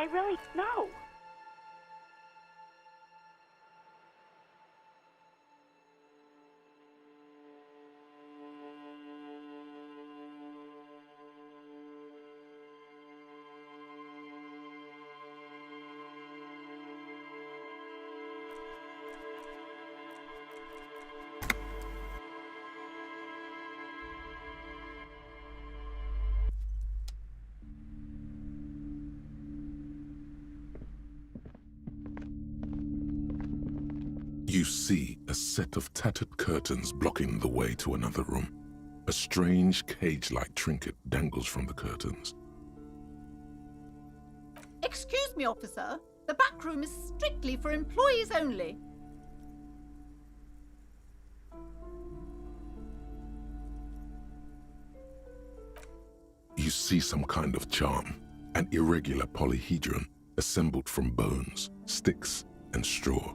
I really know. You see a set of tattered curtains blocking the way to another room. A strange cage-like trinket dangles from the curtains. Excuse me, officer. The back room is strictly for employees only. You see some kind of charm, an irregular polyhedron assembled from bones, sticks, and straw.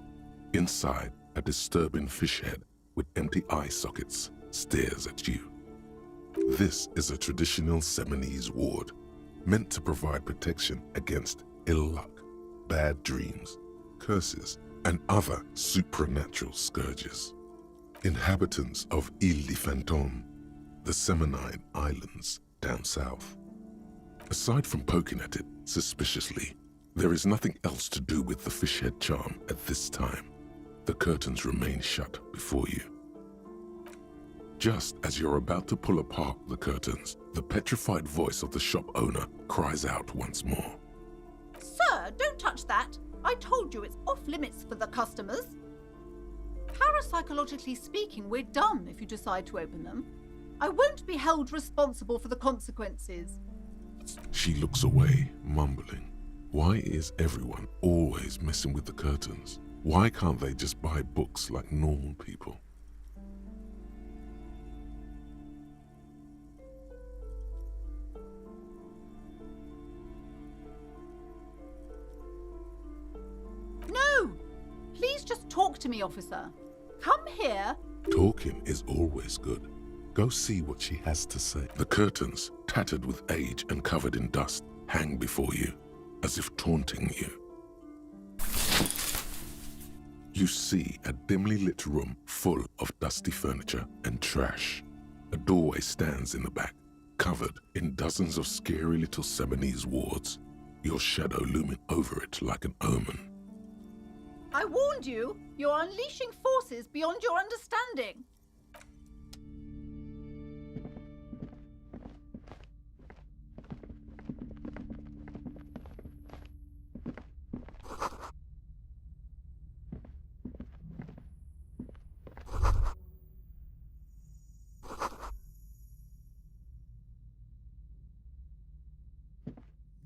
Inside, a disturbing fish head with empty eye sockets stares at you. This is a traditional Seminese ward, meant to provide protection against ill luck, bad dreams, curses, and other supernatural scourges. Inhabitants of Île de Fantôme, the Seminine Islands down south. Aside from poking at it suspiciously, there is nothing else to do with the fish head charm at this time. The curtains remain shut before you. Just as you're about to pull apart the curtains, the petrified voice of the shop owner cries out once more. Sir, don't touch that. I told you it's off limits for the customers. Parapsychologically speaking, we're done if you decide to open them. I won't be held responsible for the consequences. She looks away, mumbling. Why is everyone always messing with the curtains? Why can't they just buy books like normal people? No! Please just talk to me, officer. Come here. Talking is always good. Go see what she has to say. The curtains, tattered with age and covered in dust, hang before you, as if taunting you. You see a dimly lit room full of dusty furniture and trash. A doorway stands in the back, covered in dozens of scary little Seminese wards, your shadow looming over it like an omen. I warned you. You're unleashing forces beyond your understanding.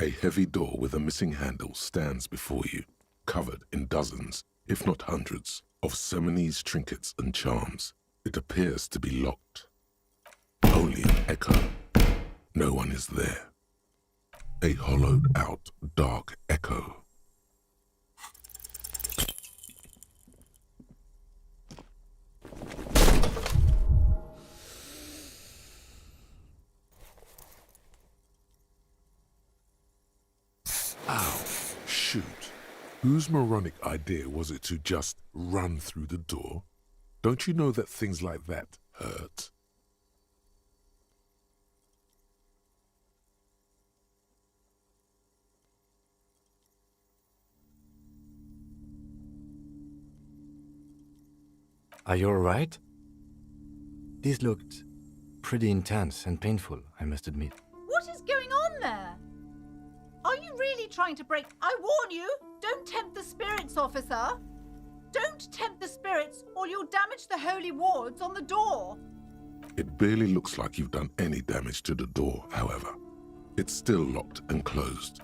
A heavy door with a missing handle stands before you, covered in dozens, if not hundreds, of Seminese trinkets and charms. It appears to be locked. Only an echo. No one is there. A hollowed-out, dark echo. Ow, shoot. Whose moronic idea was it to just run through the door? Don't you know that things like that hurt? Are you all right? This looked pretty intense and painful, I must admit. What is going on there? Are you really trying to break? I warn you, don't tempt the spirits, officer. Don't tempt the spirits or you'll damage the holy wards on the door. It barely looks like you've done any damage to the door, however. It's still locked and closed.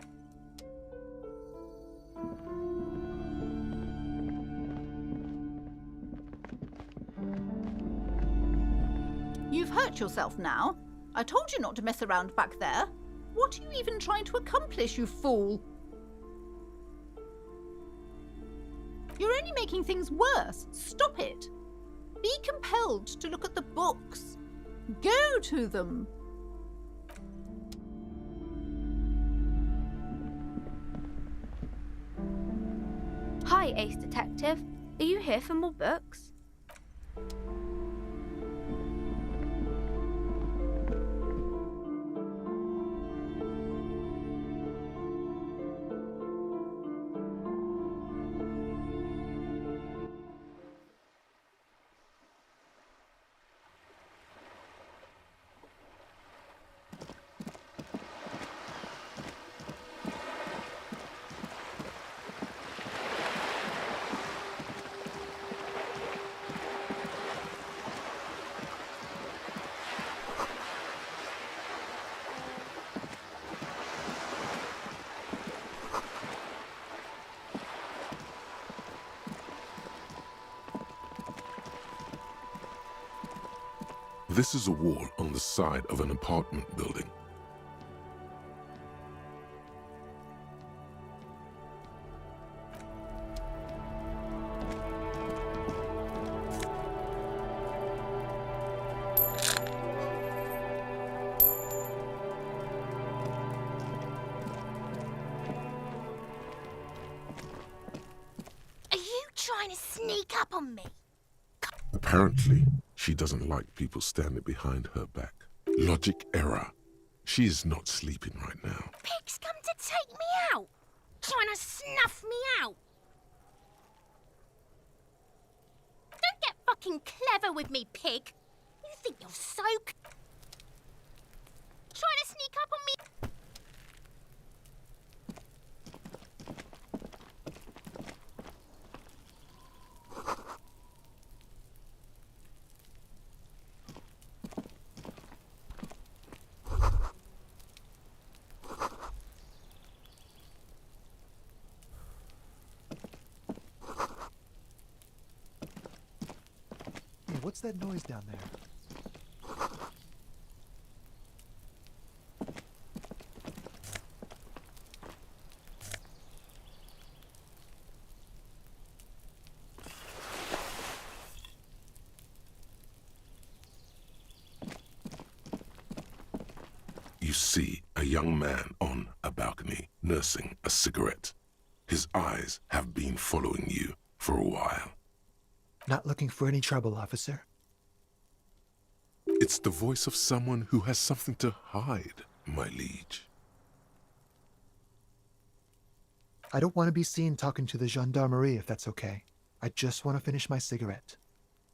You've hurt yourself now. I told you not to mess around back there. What are you even trying to accomplish, you fool? You're only making things worse. Stop it. Be compelled to look at the books. Go to them. Hi, Ace Detective. Are you here for more books? This is a wall on the side of an apartment building. Are you trying to sneak up on me? Apparently, she doesn't like people standing behind her back. Logic error. She is not sleeping right now. Pig's come to take me out. Trying to snuff me out. Don't get fucking clever with me, pig. You think you're so... Trying to sneak up on me? Hey, what's that noise down there? You see a young man on a balcony nursing a cigarette. His eyes have been following you for a while. Not looking for any trouble, officer. It's the voice of someone who has something to hide, my liege. I don't want to be seen talking to the gendarmerie, if that's okay. I just want to finish my cigarette.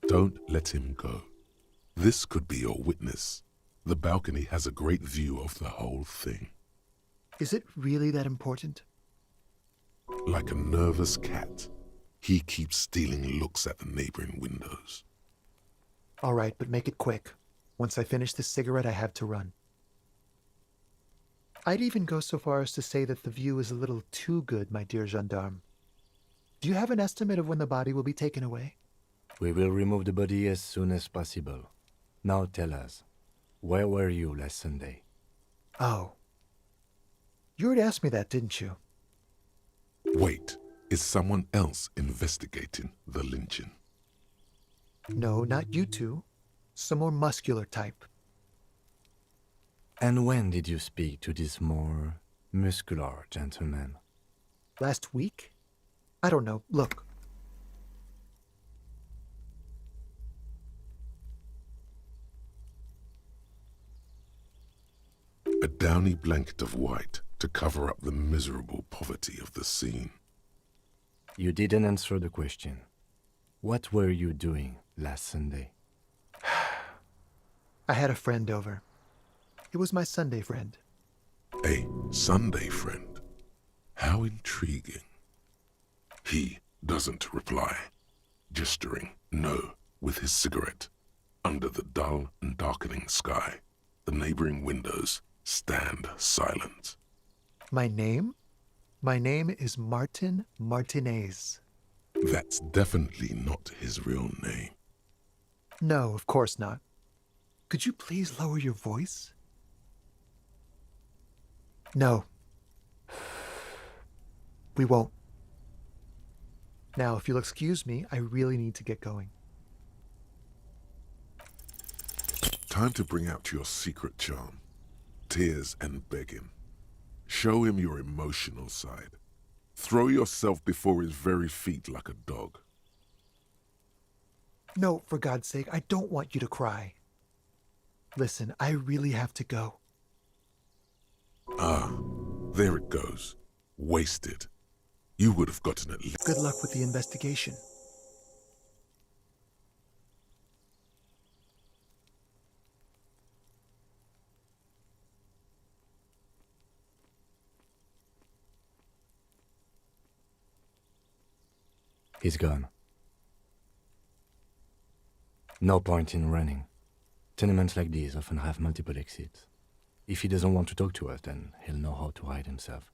Don't let him go. This could be your witness. The balcony has a great view of the whole thing. Is it really that important? Like a nervous cat, he keeps stealing looks at the neighboring windows. All right, but make it quick. Once I finish this cigarette, I have to run. I'd even go so far as to say that the view is a little too good, my dear gendarme. Do you have an estimate of when the body will be taken away? We will remove the body as soon as possible. Now tell us, where were you last Sunday? Oh. You already asked me that, didn't you? Wait, is someone else investigating the lynching? No, not you two. Some more muscular type. And when did you speak to this more muscular gentleman? Last week? I don't know. Look. A downy blanket of white to cover up the miserable poverty of the scene. You didn't answer the question. What were you doing last Sunday? I had a friend over. It was my Sunday friend. A Sunday friend. How intriguing. He doesn't reply, gesturing no with his cigarette. Under the dull and darkening sky, the neighboring windows stand silent. My name? My name is Martin Martinez. That's definitely not his real name. No, of course not. Could you please lower your voice? No. We won't. Now, if you'll excuse me, I really need to get going. Time to bring out your secret charm. Tears and begging. Show him your emotional side. Throw yourself before his very feet like a dog. No, for God's sake, I don't want you to cry. Listen, I really have to go. Ah, there it goes. Wasted. You would have gotten at least. Good luck with the investigation. He's gone. No point in running. Tenements like these often have multiple exits. If he doesn't want to talk to us, then he'll know how to hide himself.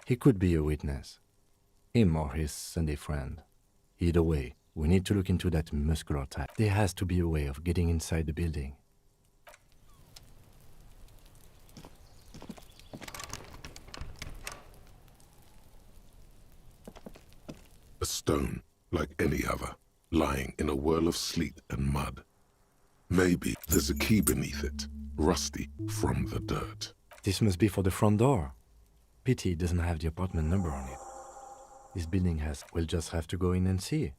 He could be a witness. Him or his Sunday friend. Either way, we need to look into that muscular type. There has to be a way of getting inside the building. A stone, like any other, lying in a whirl of sleet and mud. Maybe there's a key beneath it, rusty from the dirt. This must be for the front door. Pity it doesn't have the apartment number on it. This building has... We'll just have to go in and see.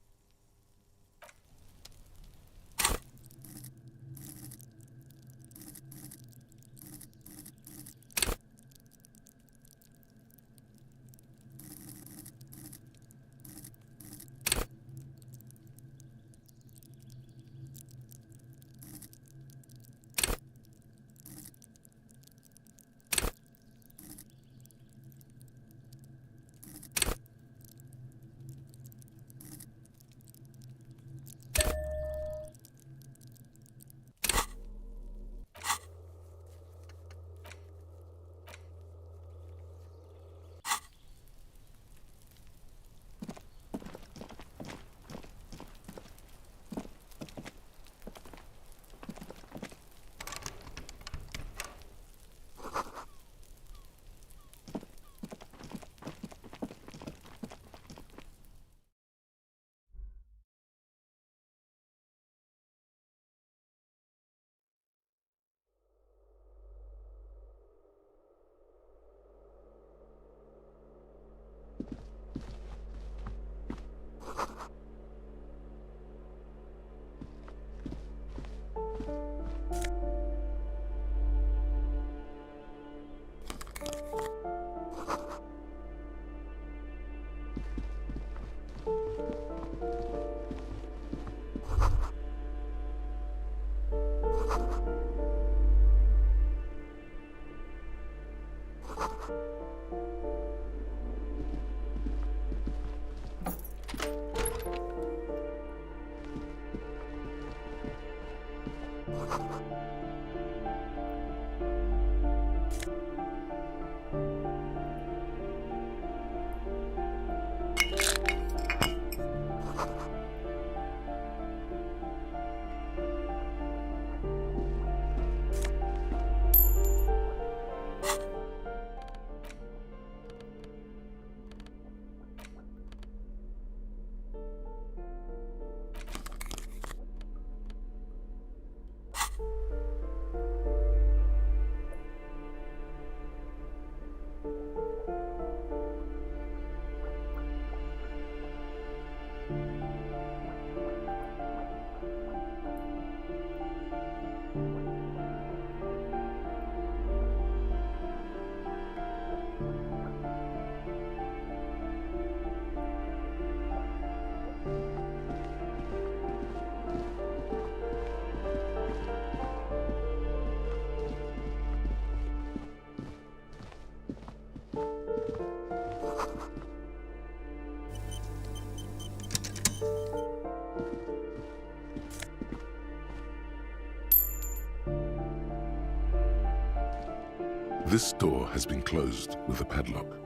This door has been closed with a padlock.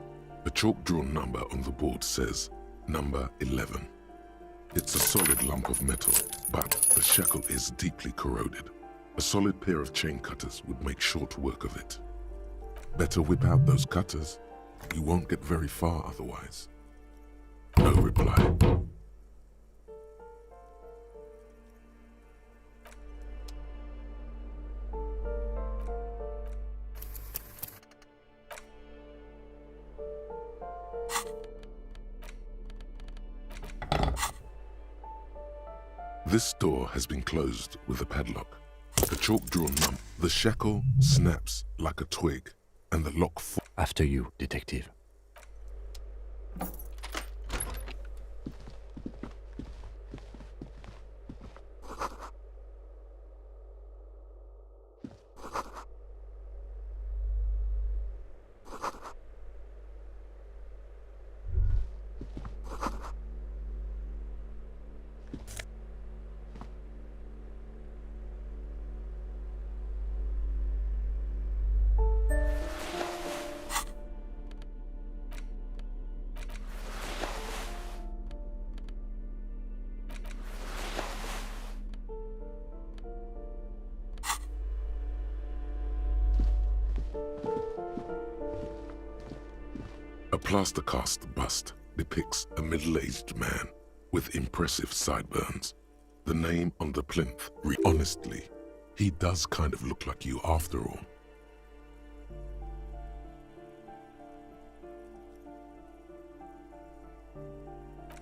A chalk-drawn number on the board says, number 11. It's a solid lump of metal, but the shackle is deeply corroded. A solid pair of chain cutters would make short work of it. Better whip out those cutters. You won't get very far otherwise. No reply. This door has been closed with a padlock. The chalk drawn numb. The shackle snaps like a twig, and the lock After you, detective. A plaster cast bust depicts a middle-aged man with impressive sideburns. The name on the plinth honestly, he does kind of look like you after all.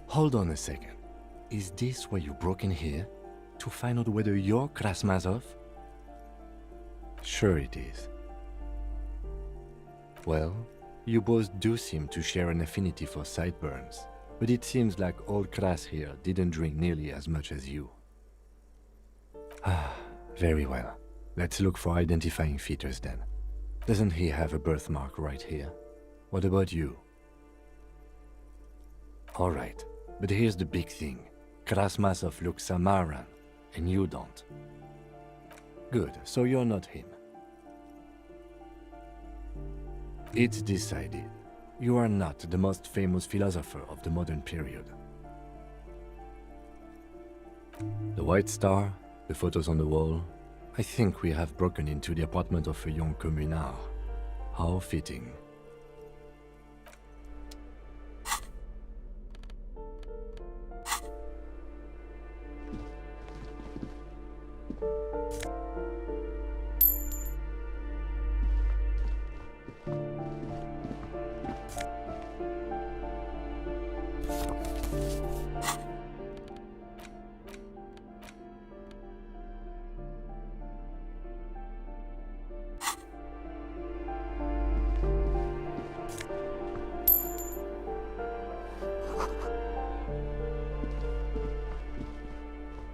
Hold on a second. Is this why you broke in here? To find out whether you're Krasmazov? Sure it is. Well, you both do seem to share an affinity for sideburns, but it seems like old Kras here didn't drink nearly as much as you. Ah, very well. Let's look for identifying features then. Doesn't he have a birthmark right here? What about you? Alright, but here's the big thing. Krasmazov looks Samaran, and you don't. Good, so you're not him. It's decided. You are not the most famous philosopher of the modern period. The White Star, the photos on the wall. I think we have broken into the apartment of a young communard. How fitting.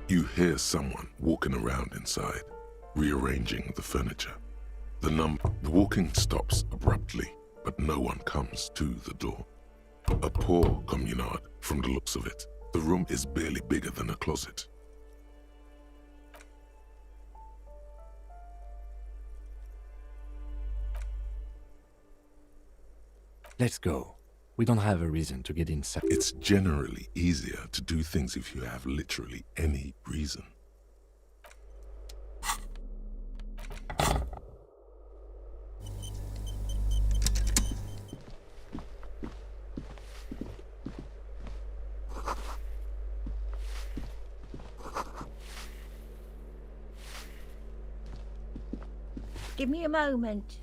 You hear someone walking around inside, rearranging the furniture. The walking stops abruptly, but no one comes to the door. A poor communard, from the looks of it. The room is barely bigger than a closet. Let's go. We don't have a reason to get inside. It's generally easier to do things if you have literally any reason. Give me a moment.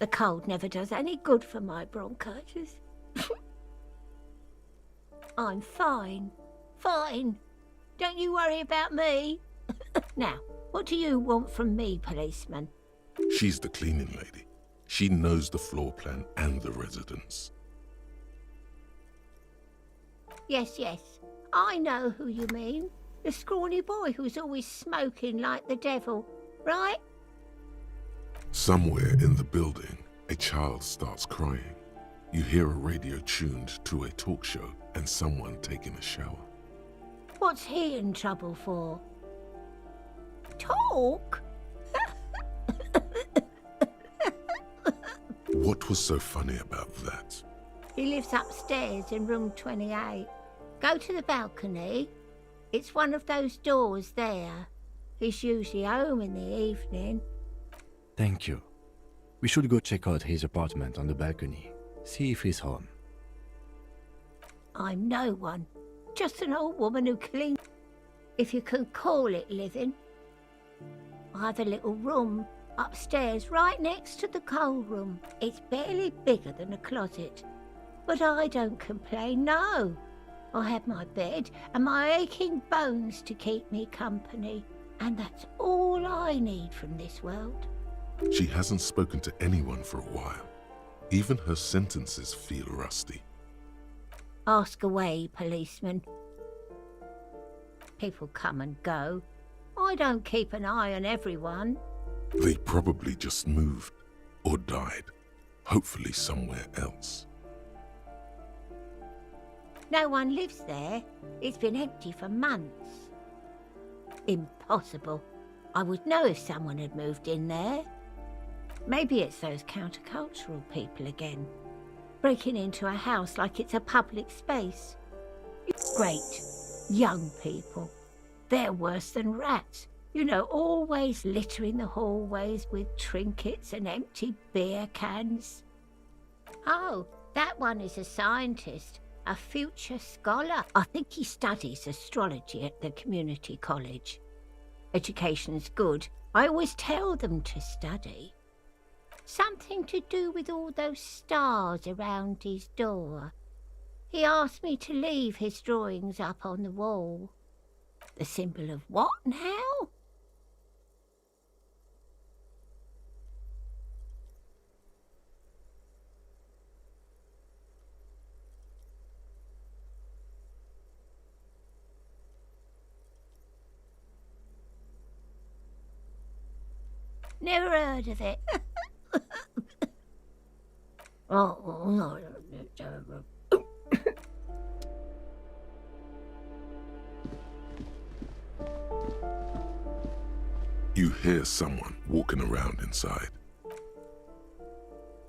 The cold never does any good for my bronchitis. I'm fine. Fine. Don't you worry about me. Now, what do you want from me, policeman? She's the cleaning lady. She knows the floor plan and the residence. Yes, yes. I know who you mean. The scrawny boy who's always smoking like the devil, right? Somewhere in the building, a child starts crying. You hear a radio tuned to a talk show and someone taking a shower. What's he in trouble for? Talk? What was so funny about that? He lives upstairs in room 28. Go to the balcony. It's one of those doors there. He's usually home in the evening. Thank you. We should go check out his apartment on the balcony. See if he's home. I'm no one. Just an old woman who cleans, if you can call it living. I have a little room upstairs right next to the coal room. It's barely bigger than a closet. But I don't complain, no. I have my bed and my aching bones to keep me company, and that's all I need from this world. She hasn't spoken to anyone for a while. Even her sentences feel rusty. Ask away, policeman. People come and go. I don't keep an eye on everyone. They probably just moved or died, hopefully somewhere else. No one lives there. It's been empty for months. Impossible. I would know if someone had moved in there. Maybe it's those countercultural people again, breaking into a house like it's a public space. Great. Young people. They're worse than rats. You know, always littering the hallways with trinkets and empty beer cans. Oh, that one is a scientist, a future scholar. I think he studies astrology at the community college. Education's good. I always tell them to study. Something to do with all those stars around his door. He asked me to leave his drawings up on the wall. The symbol of what now? Never heard of it. You hear someone walking around inside.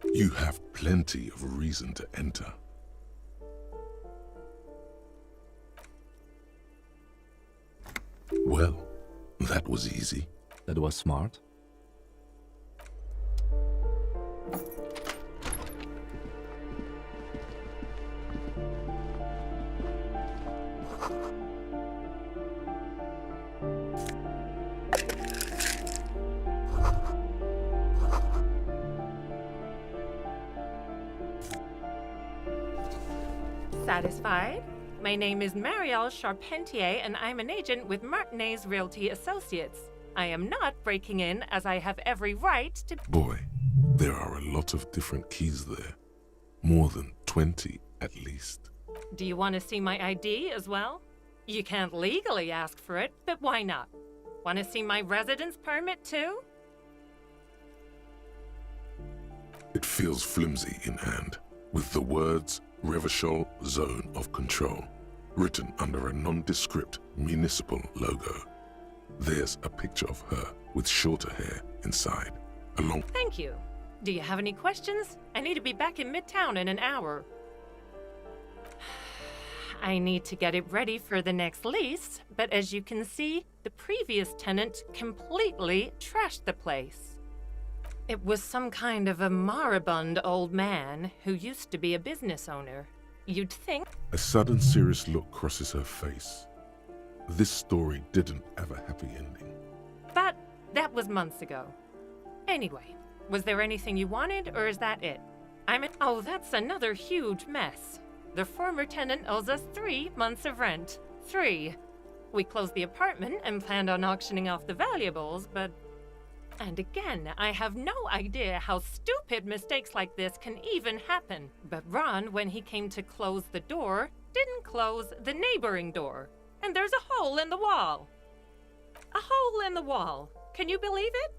You have plenty of reason to enter. Well, that was easy. That was smart. Satisfied? My name is Marielle Charpentier, and I'm an agent with Martinez Realty Associates. I am not breaking in, as I have every right to— Boy, there are a lot of different keys there. More than 20, at least. Do you want to see my ID as well? You can't legally ask for it, but why not? Want to see my residence permit too? It feels flimsy in hand, with the words Revachol Zone of Control written under a nondescript municipal logo. There's a picture of her with shorter hair inside, along— Thank you. Do you have any questions? I need to be back in Midtown in an hour. I need to get it ready for the next lease, but as you can see, the previous tenant completely trashed the place. It was some kind of a moribund old man who used to be a business owner. You'd think— A sudden serious look crosses her face. This story didn't have a happy ending. But that was months ago. Anyway, was there anything you wanted, or is that it? Oh, that's another huge mess. The former tenant owes us 3 months of rent. 3. We closed the apartment and planned on auctioning off the valuables, but— And again, I have no idea how stupid mistakes like this can even happen. But Ron, when he came to close the door, didn't close the neighboring door. And there's a hole in the wall. A hole in the wall. Can you believe it?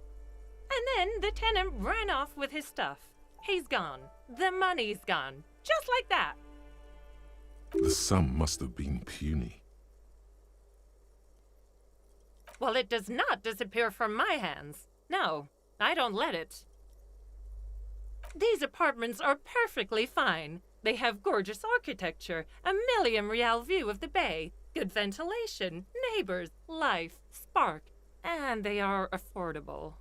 And then the tenant ran off with his stuff. He's gone. The money's gone. Just like that. The sum must have been puny. Well, it does not disappear from my hands. No, I don't let it. These apartments are perfectly fine. They have gorgeous architecture, a million-real view of the bay, good ventilation, neighbors, life, spark, and they are affordable.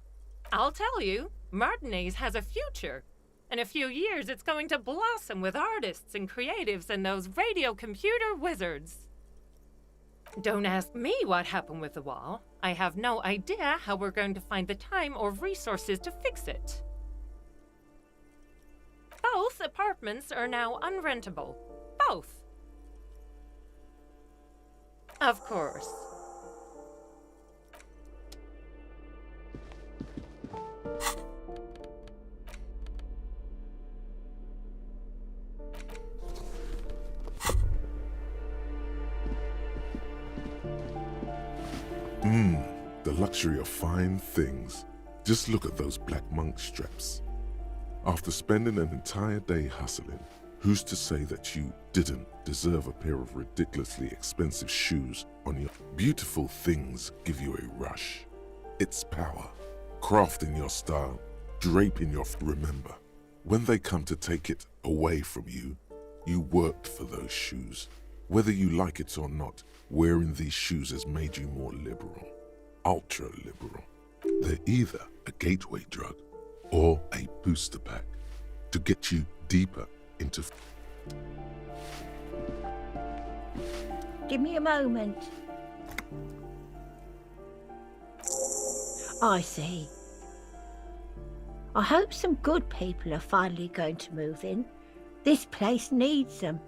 I'll tell you, Martinez has a future. In a few years, it's going to blossom with artists and creatives and those radio computer wizards. Don't ask me what happened with the wall. I have no idea how we're going to find the time or resources to fix it. Both apartments are now unrentable. Both. Of course. The luxury of fine things. Just look at those black monk straps. After spending an entire day hustling, who's to say that you didn't deserve a pair of ridiculously expensive shoes on your beautiful things give you a rush. It's power. Crafting your style, draping your... Remember, when they come to take it away from you, you worked for those shoes. Whether you like it or not, wearing these shoes has made you more liberal. Ultra liberal. They're either a gateway drug or a booster pack to get you deeper into... Give me a moment. I see. I hope some good people are finally going to move in. This place needs them.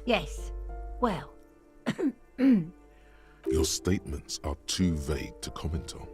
Yes, well... Your statements are too vague to comment on.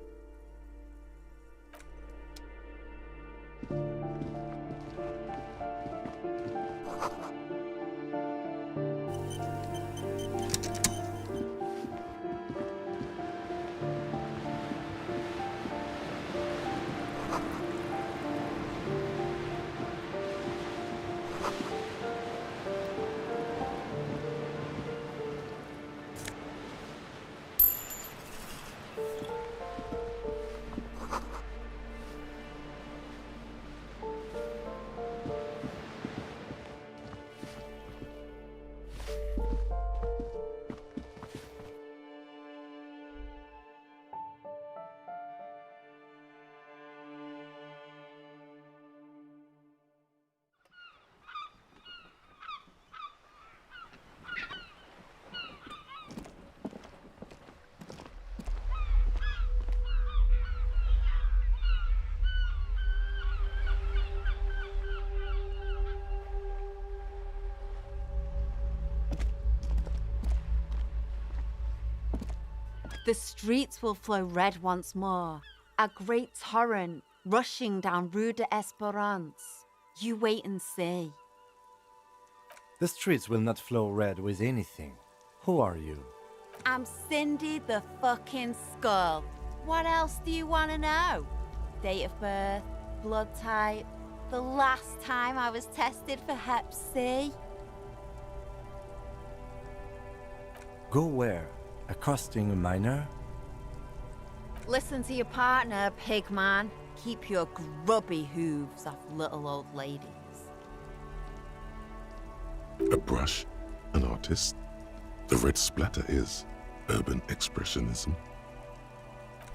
The streets will flow red once more, a great torrent rushing down Rue de Esperance. You wait and see. The streets will not flow red with anything. Who are you? I'm Cindy the fucking Skull. What else do you want to know? Date of birth, blood type, the last time I was tested for Hep C. Go where? Accosting a minor? Listen to your partner, pigman. Keep your grubby hooves off little old ladies. A brush, an artist. The red splatter is urban expressionism.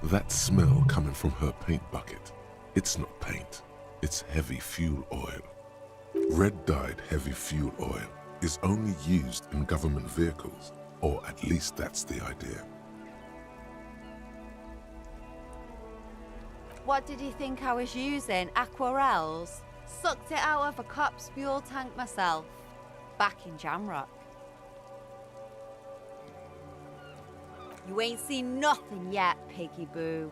That smell coming from her paint bucket, it's not paint, it's heavy fuel oil. Red-dyed heavy fuel oil is only used in government vehicles, or at least that's the idea. What did you think I was using? Aquarels? Sucked it out of a cop's fuel tank myself. Back in Jamrock. You ain't seen nothing yet, Piggy Boo.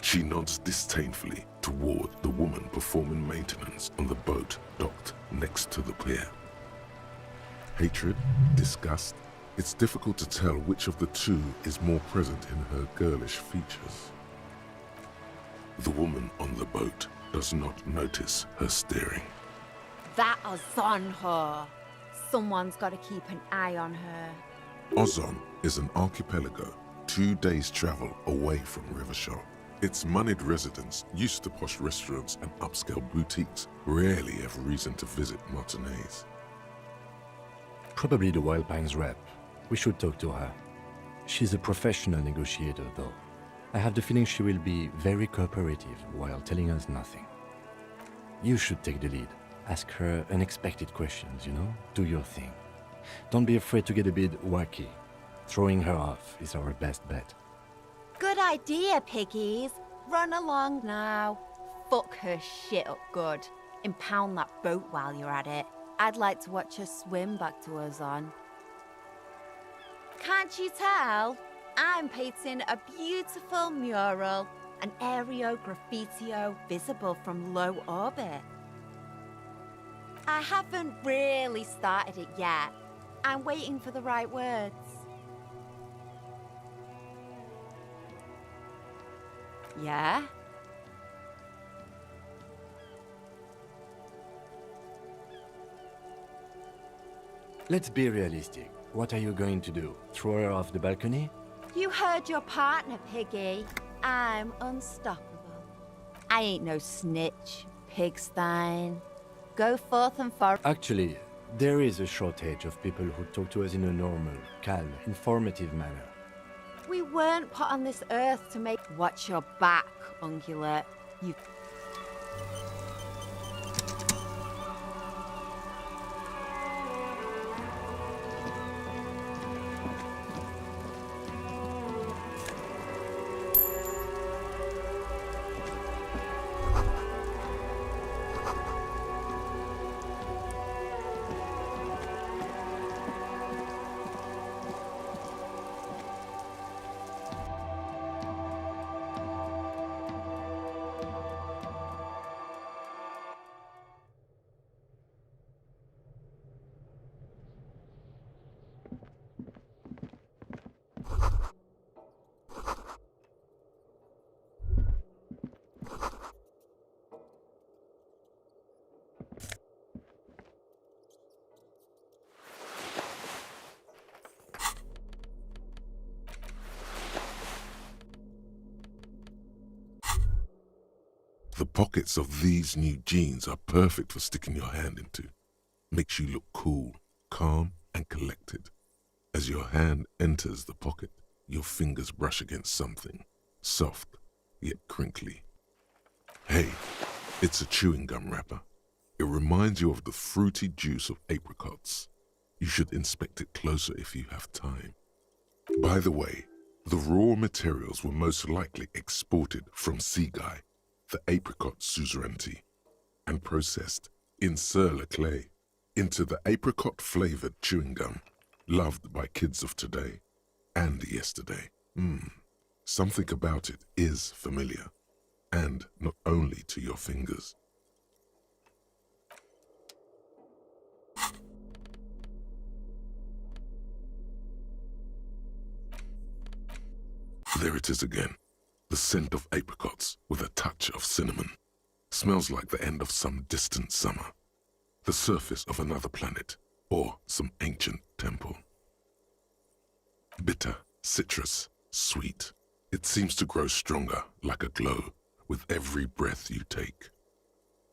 She nods disdainfully toward the woman performing maintenance on the boat docked next to the pier. Hatred, disgust, it's difficult to tell which of the two is more present in her girlish features. The woman on the boat does not notice her staring. That Ozon her. Someone's got to keep an eye on her. Ozon is an archipelago 2 days' travel away from Rivershore. Its moneyed residents, used to posh restaurants and upscale boutiques, rarely have reason to visit Martinez. Probably the Wild Pines rep. We should talk to her. She's a professional negotiator, though. I have the feeling she will be very cooperative while telling us nothing. You should take the lead. Ask her unexpected questions, you know? Do your thing. Don't be afraid to get a bit wacky. Throwing her off is our best bet. Good idea, piggies. Run along now. Fuck her shit up good. Impound that boat while you're at it. I'd like to watch her swim back to us on. Can't you tell? I'm painting a beautiful mural, an aereo graffitio visible from low orbit. I haven't really started it yet. I'm waiting for the right words. Yeah? Let's be realistic. What are you going to do? Throw her off the balcony? You heard your partner, Piggy. I'm unstoppable. I ain't no snitch, Pigstein. Go forth and forth. Actually, there is a shortage of people who talk to us in a normal, calm, informative manner. We weren't put on this earth to make... Watch your back, ungulate. You... The pockets of these new jeans are perfect for sticking your hand into. Makes you look cool, calm, and collected. As your hand enters the pocket, your fingers brush against something, soft, yet crinkly. Hey, it's a chewing gum wrapper. It reminds you of the fruity juice of apricots. You should inspect it closer if you have time. By the way, the raw materials were most likely exported from Seaguy, the apricot suzerainty, and processed in sur-le-clay into the apricot-flavored chewing gum, loved by kids of today and yesterday. Something about it is familiar, and not only to your fingers. There it is again. The scent of apricots with a touch of cinnamon. Smells like the end of some distant summer. The surface of another planet or some ancient temple. Bitter, citrus, sweet. It seems to grow stronger like a glow with every breath you take.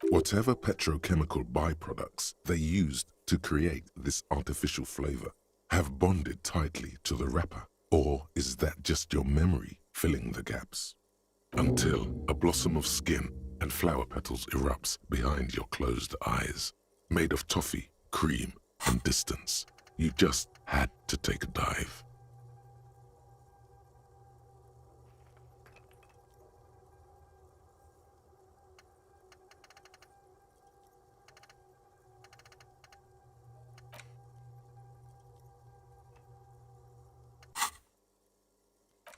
Whatever petrochemical byproducts they used to create this artificial flavor have bonded tightly to the wrapper. Or is that just your memory filling the gaps? Until a blossom of skin and flower petals erupts behind your closed eyes, made of toffee, cream, and distance. You just had to take a dive.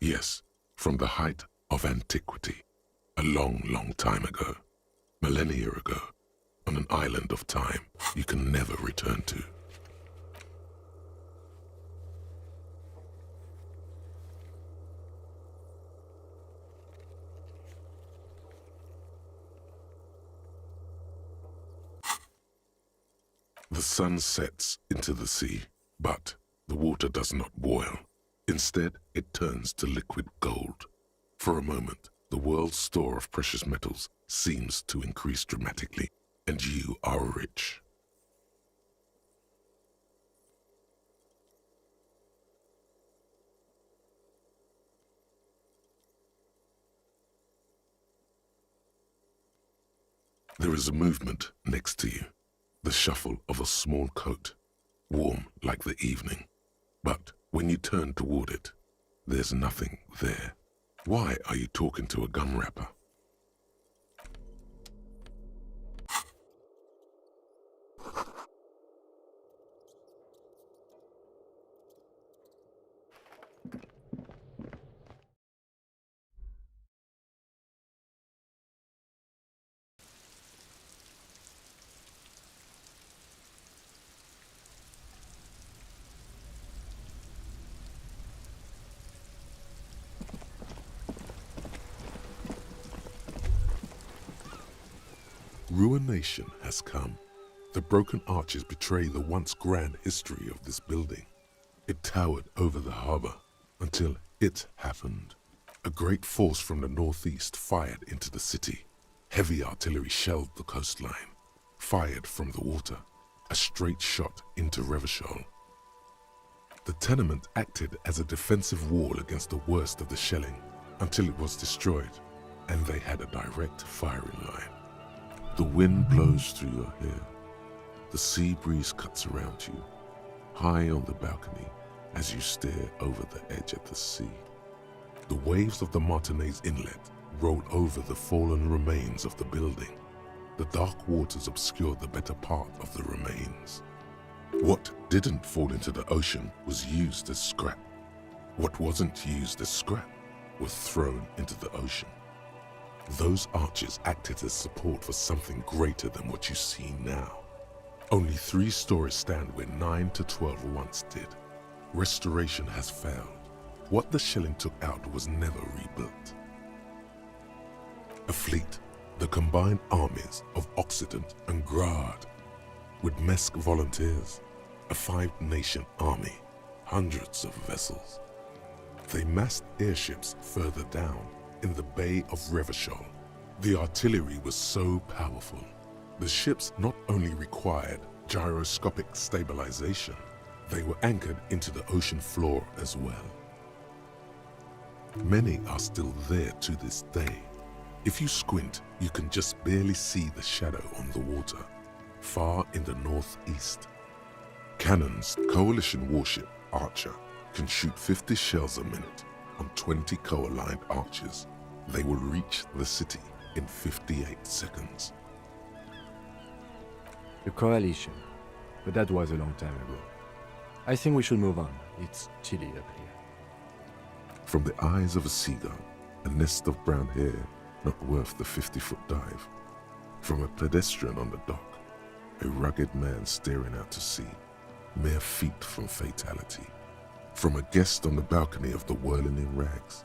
Yes, from the height of antiquity, a long, long time ago, millennia ago, on an island of time you can never return to. The sun sets into the sea, but the water does not boil. Instead, it turns to liquid gold. For a moment, the world's store of precious metals seems to increase dramatically, and you are rich. There is a movement next to you, the shuffle of a small coat, warm like the evening. But when you turn toward it, there's nothing there. Why are you talking to a gun rapper? Ruination has come. The broken arches betray the once grand history of this building. It towered over the harbor until it happened. A great force from the northeast fired into the city. Heavy artillery shelled the coastline. Fired from the water, a straight shot into Revachol. The tenement acted as a defensive wall against the worst of the shelling until it was destroyed, and they had a direct firing line. The wind blows through your hair. The sea breeze cuts around you, high on the balcony as you stare over the edge of the sea. The waves of the Martinez Inlet roll over the fallen remains of the building. The dark waters obscure the better part of the remains. What didn't fall into the ocean was used as scrap. What wasn't used as scrap was thrown into the ocean. Those arches acted as support for something greater than what you see now. Only 3 stories stand where 9 to 12 once did. Restoration has failed. What the shelling took out was never rebuilt. A fleet, the combined armies of Occident and Grad, with Mesk volunteers, a 5-nation army, hundreds of vessels. They massed airships further down in the Bay of Revachol. The artillery was so powerful. The ships not only required gyroscopic stabilization, they were anchored into the ocean floor as well. Many are still there to this day. If you squint, you can just barely see the shadow on the water, far in the northeast. Cannon's coalition warship, Archer, can shoot 50 shells a minute on 20 co-aligned arches. They will reach the city in 58 seconds. The coalition. But that was a long time ago. I think we should move on. It's chilly up here. From the eyes of a seagull, a nest of brown hair not worth the 50-foot dive. From a pedestrian on the dock, a rugged man staring out to sea, mere feet from fatality. From a guest on the balcony of the Whirling in Rags.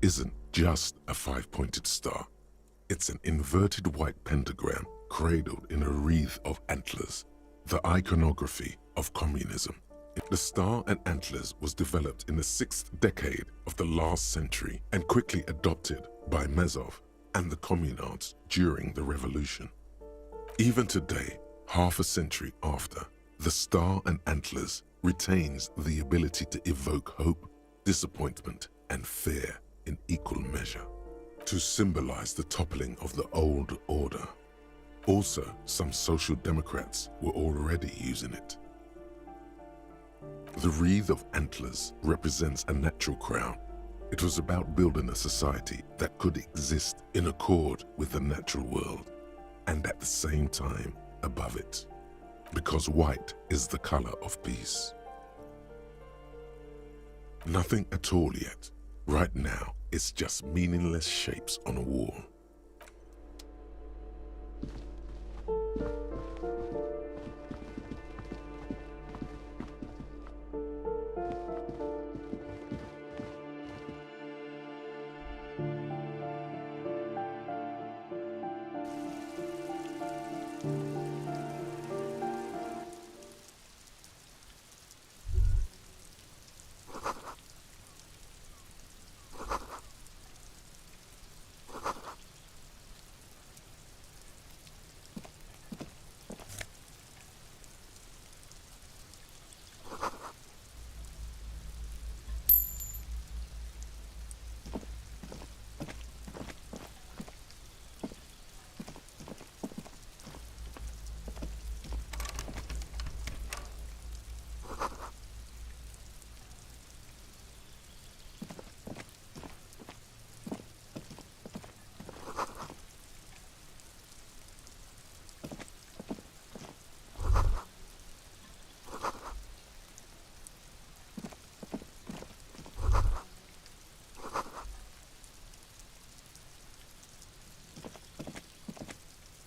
isn't just a five-pointed star. It's an inverted white pentagram cradled in a wreath of antlers, the iconography of communism. The star and antlers was developed in the 6th decade of the last century and quickly adopted by Mazov and the communards during the revolution. Even today, half a century after, the star and antlers retains the ability to evoke hope, disappointment, and fear in equal measure, to symbolize the toppling of the old order. Also, some social democrats were already using it. The wreath of antlers represents a natural crown. It was about building a society that could exist in accord with the natural world, and at the same time above it, because white is the color of peace. Nothing at all yet. Right now, it's just meaningless shapes on a wall.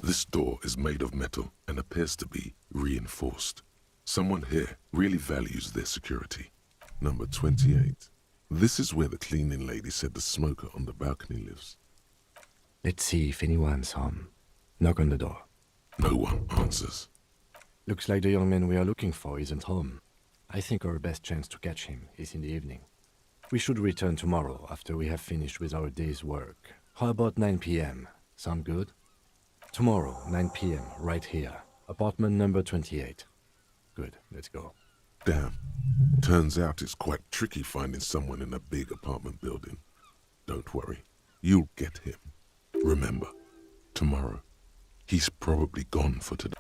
This door is made of metal and appears to be reinforced. Someone here really values their security. Number 28. This is where the cleaning lady said the smoker on the balcony lives. Let's see if anyone's home. Knock on the door. No one answers. Looks like the young man we are looking for isn't home. I think our best chance to catch him is in the evening. We should return tomorrow after we have finished with our day's work. How about 9 p.m.? Sound good? Tomorrow, 9 p.m., right here. Apartment number 28. Good, let's go. Damn. Turns out it's quite tricky finding someone in a big apartment building. Don't worry. You'll get him. Remember, tomorrow. He's probably gone for today.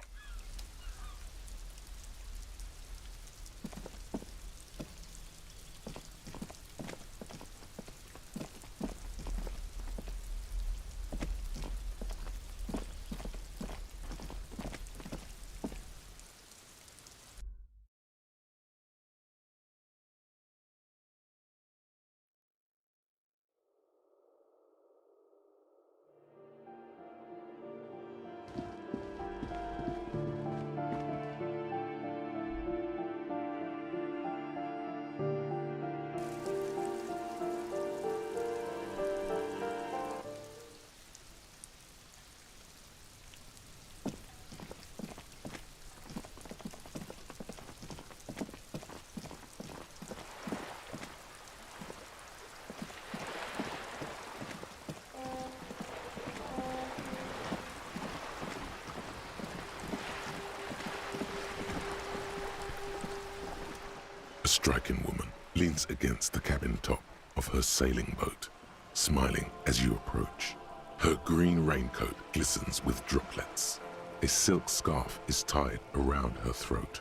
A striking woman leans against the cabin top of her sailing boat, smiling as you approach. Her green raincoat glistens with droplets. A silk scarf is tied around her throat.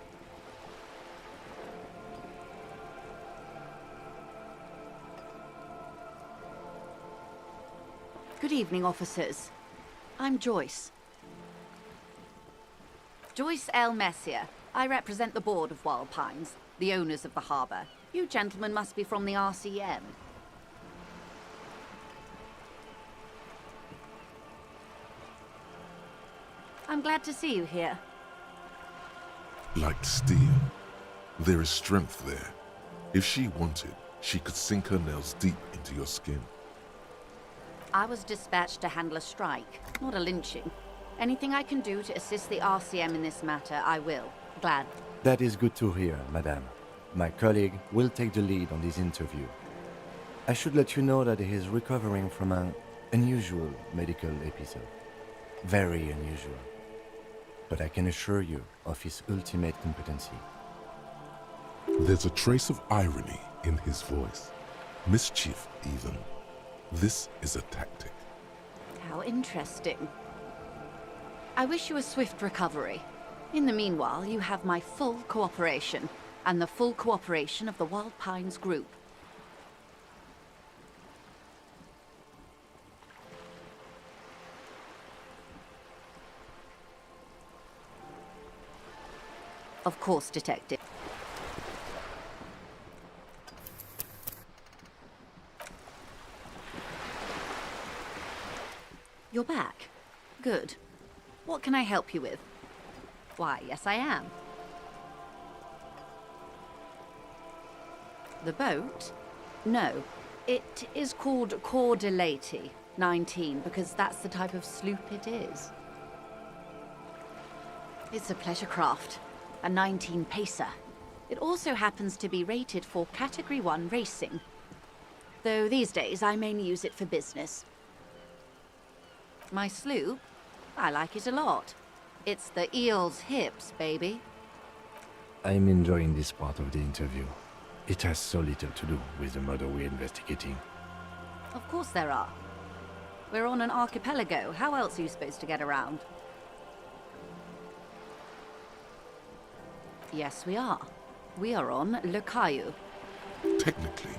Good evening, officers. I'm Joyce. Joyce L. Messier. I represent the board of Wild Pines, the owners of the harbour. You gentlemen must be from the RCM. I'm glad to see you here. Like steel, there is strength there. If she wanted, she could sink her nails deep into your skin. I was dispatched to handle a strike, not a lynching. Anything I can do to assist the RCM in this matter, I will. Glad. That is good to hear, madame. My colleague will take the lead on this interview. I should let you know that he is recovering from an unusual medical episode. Very unusual. But I can assure you of his ultimate competency. There's a trace of irony in his voice. Mischief, even. This is a tactic. How interesting. I wish you a swift recovery. In the meanwhile, you have my full cooperation, and the full cooperation of the Wild Pines group. Of course, Detective. You're back. Good. What can I help you with? Why, yes I am. The boat? No. It is called Cor de Leyte 19 because that's the type of sloop it is. It's a pleasure craft. A 19 pacer. It also happens to be rated for Category 1 racing. Though these days I mainly use it for business. My sloop? I like it a lot. It's the eel's hips, baby. I'm enjoying this part of the interview. It has so little to do with the murder we're investigating. Of course there are. We're on an archipelago. How else are you supposed to get around? Yes, we are. We are on Le Caillou. Technically,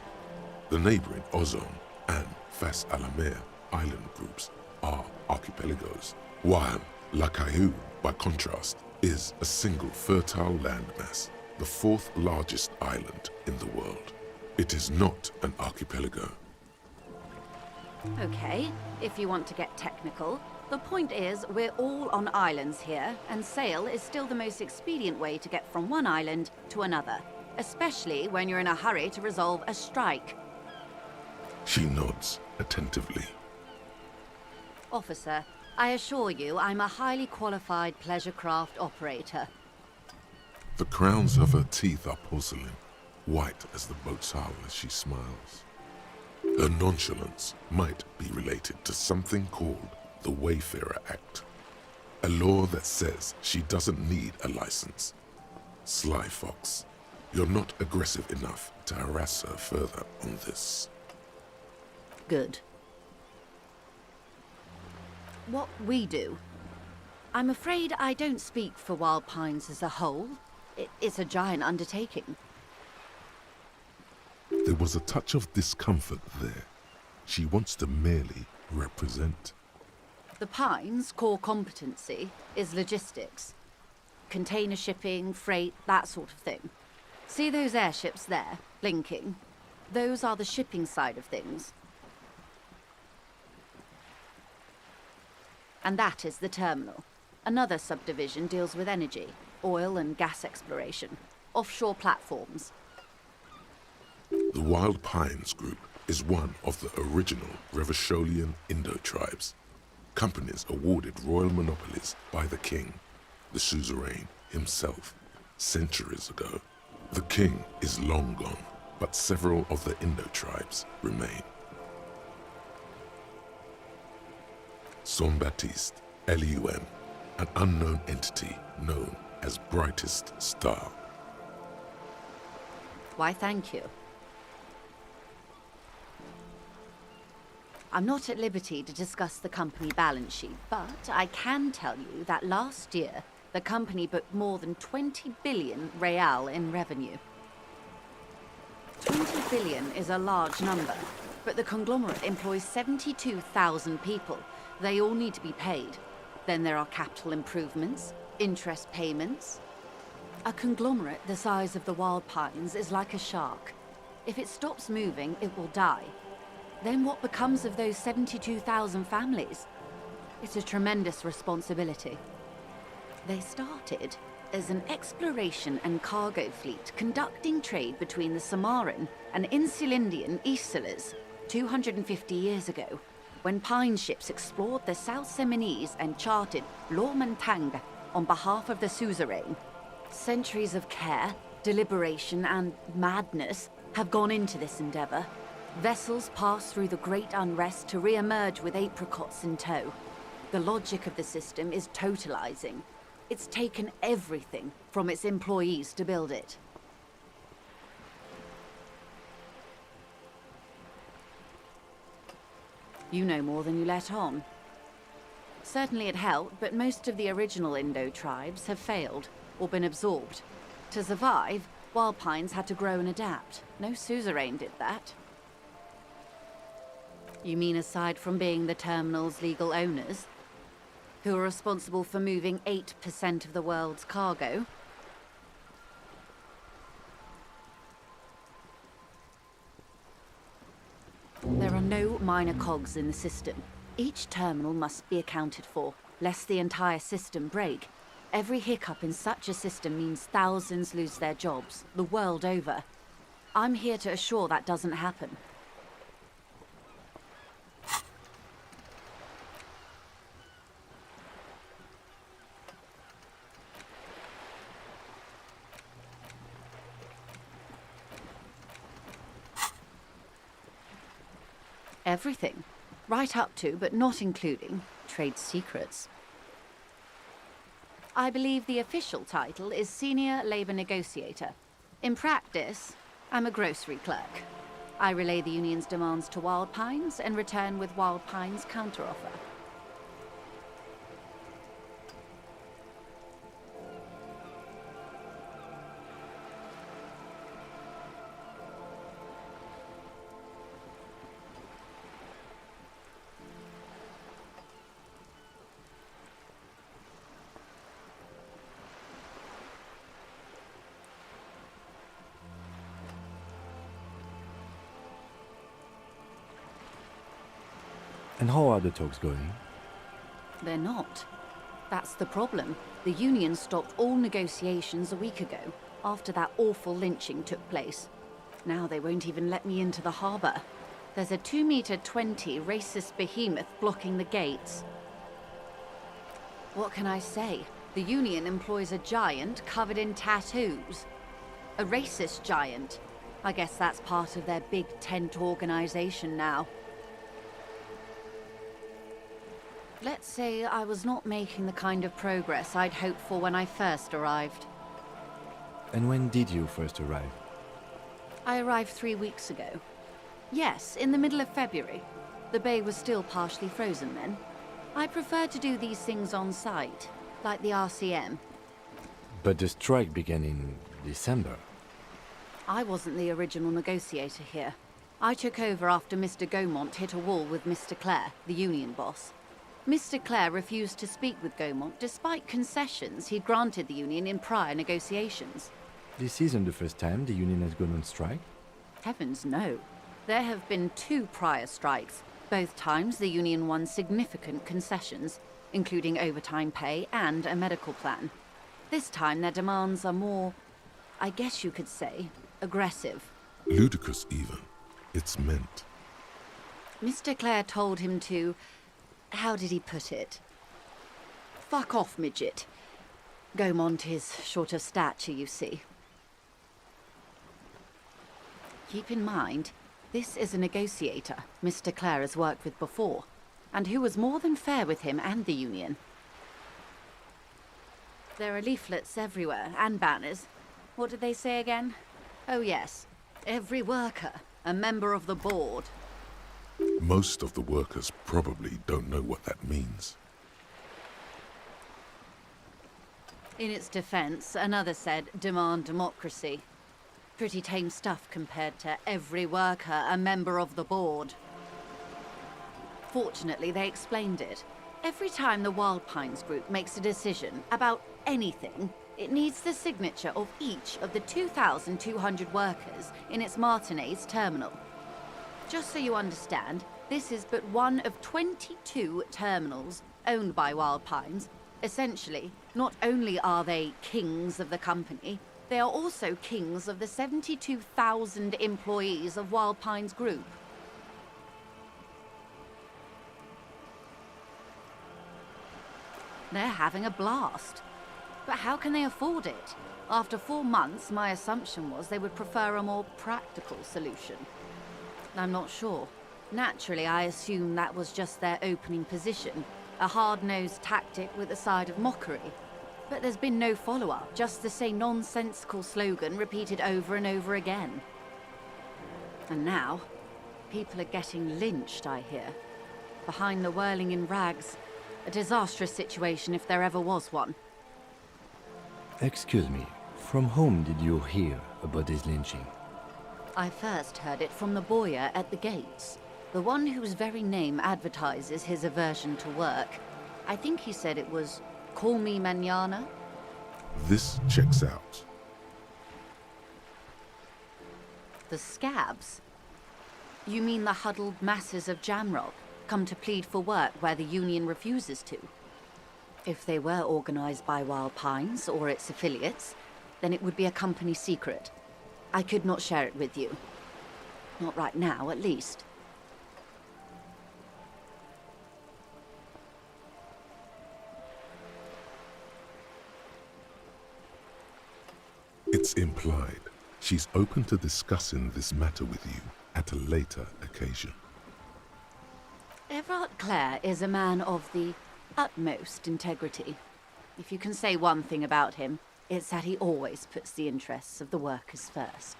the neighboring Ozone and Fas a la Mer island groups are archipelagos, while La Caillou, by contrast, is a single fertile landmass, the fourth largest island in the world. It is not an archipelago. Okay, if you want to get technical, the point is we're all on islands here, and sail is still the most expedient way to get from one island to another, especially when you're in a hurry to resolve a strike. She nods attentively. Officer, I assure you I'm a highly qualified pleasure craft operator. The crowns of her teeth are porcelain, white as the boat's hull as she smiles. Her nonchalance might be related to something called the Wayfarer Act, a law that says she doesn't need a license. Sly fox, you're not aggressive enough to harass her further on this. Good. What we do? I'm afraid I don't speak for Wild Pines as a whole. It's a giant undertaking. There was a touch of discomfort there. She wants to merely represent. The Pines' core competency is logistics. Container shipping, freight, that sort of thing. See those airships there, blinking? Those are the shipping side of things. And that is the terminal. Another subdivision deals with energy, oil and gas exploration, offshore platforms. The Wild Pines Group is one of the original Revacholian Indo-tribes. Companies awarded royal monopolies by the king, the suzerain himself, centuries ago. The king is long gone, but several of the Indo-tribes remain. Saint-Baptiste, Elysium, an unknown entity known as Brightest Star. Why, thank you. I'm not at liberty to discuss the company balance sheet, but I can tell you that last year, the company booked more than 20 billion real in revenue. 20 billion is a large number, but the conglomerate employs 72,000 people. They all need to be paid. Then there are capital improvements, interest payments. A conglomerate the size of the Wild Pines is like a shark. If it stops moving, it will die. Then what becomes of those 72,000 families? It's a tremendous responsibility. They started as an exploration and cargo fleet conducting trade between the Samaran and Insulindian Isolas 250 years ago. when Pine ships explored the South Seminese and charted Lomantang on behalf of the suzerain. Centuries of care, deliberation, and madness have gone into this endeavor. Vessels pass through the Great Unrest to re-emerge with apricots in tow. The logic of the system is totalizing. It's taken everything from its employees to build it. You know more than you let on. Certainly it helped, but most of the original Indo tribes have failed, or been absorbed. To survive, Wild Pines had to grow and adapt. No suzerain did that. You mean aside from being the terminal's legal owners, who are responsible for moving 8% of the world's cargo? There are no minor cogs in the system. Each terminal must be accounted for, lest the entire system break. Every hiccup in such a system means thousands lose their jobs, the world over. I'm here to assure that doesn't happen. Everything. Right up to, but not including, trade secrets. I believe the official title is Senior Labor Negotiator. In practice, I'm a grocery clerk. I relay the union's demands to Wild Pines and return with Wild Pines' counteroffer. And how are the talks going? They're not. That's the problem. The union stopped all negotiations a week ago, after that awful lynching took place. Now they won't even let me into the harbour. There's a 2-meter-20 racist behemoth blocking the gates. What can I say? The union employs a giant covered in tattoos. A racist giant. I guess that's part of their big tent organisation now. Let's say I was not making the kind of progress I'd hoped for when I first arrived. And when did you first arrive? I arrived 3 weeks ago. Yes, in the middle of February. The bay was still partially frozen then. I prefer to do these things on site, like the RCM. But the strike began in December. I wasn't the original negotiator here. I took over after Mr. Gaumont hit a wall with Mr. Clare, the union boss. Mr. Clare refused to speak with Gaumont despite concessions he'd granted the union in prior negotiations. This isn't the first time the union has gone on strike? Heavens no. There have been 2 prior strikes. Both times the union won significant concessions, including overtime pay and a medical plan. This time their demands are more, I guess you could say, aggressive. Ludicrous even. It's meant. Mr. Clare told him to... how did he put it? Fuck off, midget. Gaumont is short of stature, you see. Keep in mind, this is a negotiator Mr. Clare has worked with before, and who was more than fair with him and the union. There are leaflets everywhere, and banners. What did they say again? Oh yes, every worker, a member of the board. Most of the workers probably don't know what that means. In its defense, another said, demand democracy. Pretty tame stuff compared to every worker, a member of the board. Fortunately, they explained it. Every time the Wild Pines group makes a decision about anything, it needs the signature of each of the 2,200 workers in its Martinez terminal. Just so you understand, this is but one of 22 terminals owned by Wild Pines. Essentially, not only are they kings of the company, they are also kings of the 72,000 employees of Wild Pines Group. They're having a blast. But how can they afford it? After 4 months, my assumption was they would prefer a more practical solution. I'm not sure. Naturally, I assumed that was just their opening position, a hard-nosed tactic with a side of mockery. But there's been no follow-up, just the same nonsensical slogan repeated over and over again. And now, people are getting lynched, I hear. Behind the whirling in rags. A disastrous situation if there ever was one. Excuse me, from whom did you hear about this lynching? I first heard it from the bowyer at the gates. The one whose very name advertises his aversion to work. I think he said it was, "Call me mañana." This checks out. The scabs? You mean the huddled masses of Jamrock, come to plead for work where the union refuses to? If they were organized by Wild Pines or its affiliates, then it would be a company secret. I could not share it with you. Not right now, at least. It's implied she's open to discussing this matter with you at a later occasion. Everard Clare is a man of the utmost integrity. If you can say one thing about him, it's that he always puts the interests of the workers first.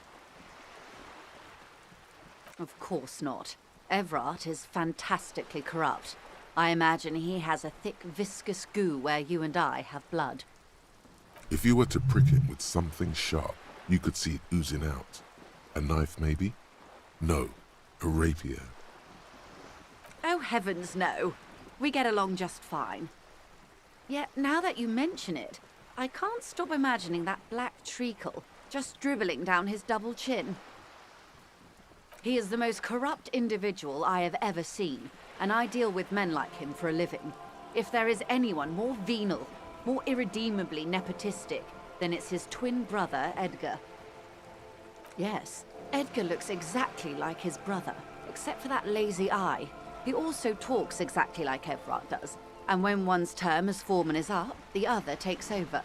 Of course not. Everard is fantastically corrupt. I imagine he has a thick, viscous goo where you and I have blood. If you were to prick him with something sharp, you could see it oozing out. A knife, maybe? No, a rapier. Oh, heavens, no. We get along just fine. Yet, now that you mention it, I can't stop imagining that black treacle just dribbling down his double chin. He is the most corrupt individual I have ever seen, and I deal with men like him for a living. If there is anyone more venal, more irredeemably nepotistic, then it's his twin brother, Edgar. Yes, Edgar looks exactly like his brother, except for that lazy eye. He also talks exactly like Everard does, and when one's term as foreman is up, the other takes over.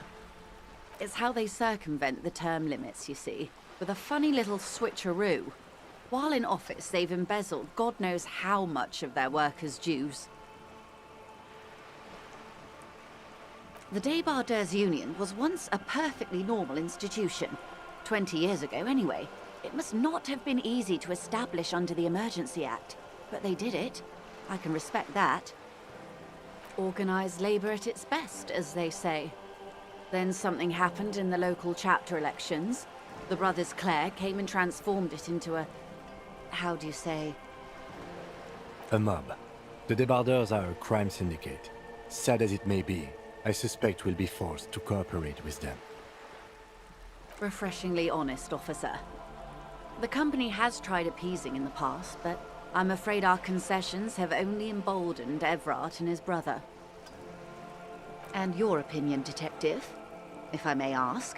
It's how they circumvent the term limits, you see, with a funny little switcheroo. While in office, they've embezzled God knows how much of their workers' dues. The Débardeurs Union was once a perfectly normal institution. 20 years ago, anyway. It must not have been easy to establish under the Emergency Act, but they did it. I can respect that. Organised labour at its best, as they say. Then something happened in the local chapter elections. The brothers Clare came and transformed it into a... how do you say? A mob. The Débardeurs are a crime syndicate. Sad as it may be, I suspect we'll be forced to cooperate with them. Refreshingly honest, officer. The company has tried appeasing in the past, but I'm afraid our concessions have only emboldened Everard and his brother. And your opinion, detective, if I may ask?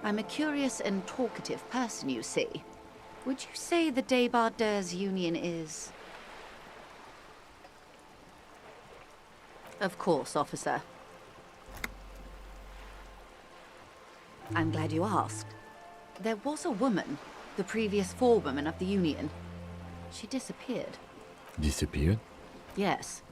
I'm a curious and talkative person, you see. Would you say the Débardeurs Union is... Of course, officer. I'm glad you asked. There was a woman, the previous forewoman of the Union. She disappeared. Disappeared? Yes.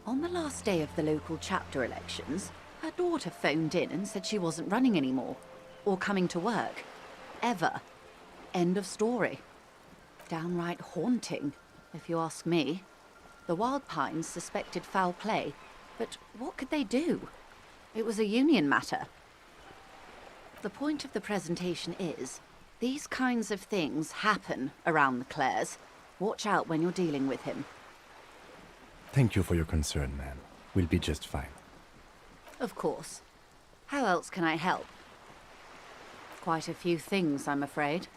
On the last day of the local chapter elections, her daughter phoned in and said she wasn't running anymore, or coming to work. Ever. End of story. Downright haunting, if you ask me. The Wild Pines suspected foul play, but what could they do? It was a union matter. The point of the presentation is, these kinds of things happen around the Clares. Watch out when you're dealing with him. Thank you for your concern, ma'am. We'll be just fine. Of course. How else can I help? Quite a few things, I'm afraid.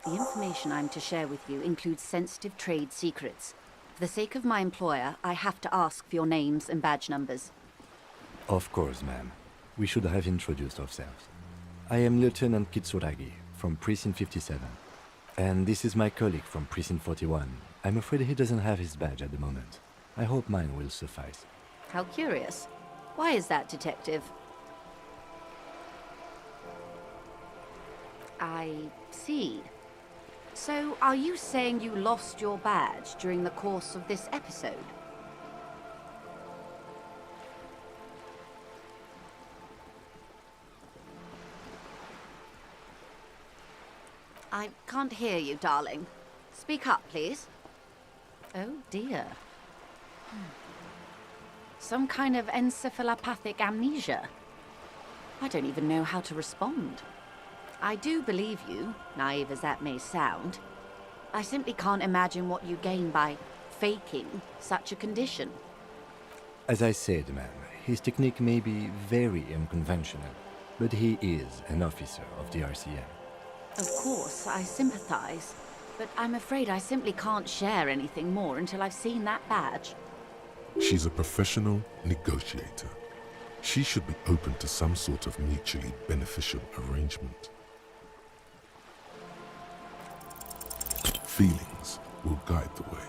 The information I'm to share with you includes sensitive trade secrets. For the sake of my employer, I have to ask for your names and badge numbers. Of course, ma'am. We should have introduced ourselves. I am Lieutenant Kitsuragi from Precinct 57. And this is my colleague from Precinct 41. I'm afraid he doesn't have his badge at the moment. I hope mine will suffice. How curious. Why is that, Detective? I see. So, are you saying you lost your badge during the course of this episode? I can't hear you, darling. Speak up, please. Oh, dear. Some kind of encephalopathic amnesia. I don't even know how to respond. I do believe you, naive as that may sound. I simply can't imagine what you gain by faking such a condition. As I said, ma'am, his technique may be very unconventional, but he is an officer of the RCM. Of course, I sympathize, but I'm afraid I simply can't share anything more until I've seen that badge. She's a professional negotiator. She should be open to some sort of mutually beneficial arrangement. Feelings will guide the way.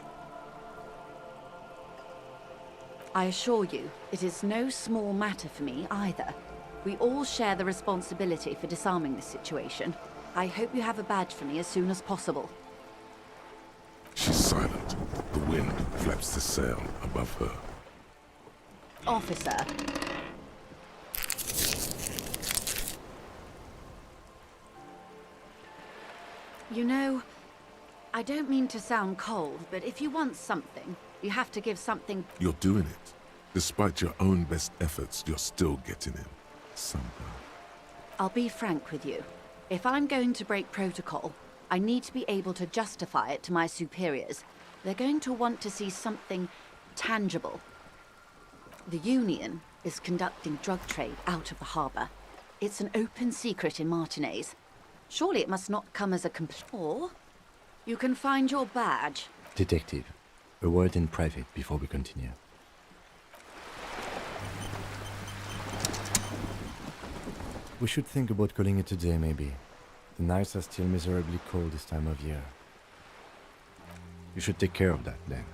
I assure you, it is no small matter for me either. We all share the responsibility for disarming this situation. I hope you have a badge for me as soon as possible. She's silent. The wind flaps the sail above her. Officer. You know, I don't mean to sound cold, but if you want something, you have to give something. You're doing it. Despite your own best efforts, you're still getting in. Somehow. I'll be frank with you. If I'm going to break protocol, I need to be able to justify it to my superiors. They're going to want to see something tangible. The Union is conducting drug trade out of the harbour. It's an open secret in Martinez. Surely it must not come as a or you can find your badge. Detective, a word in private before we continue. We should think about calling it a day, maybe. The nights are still miserably cold this time of year. You should take care of that, then.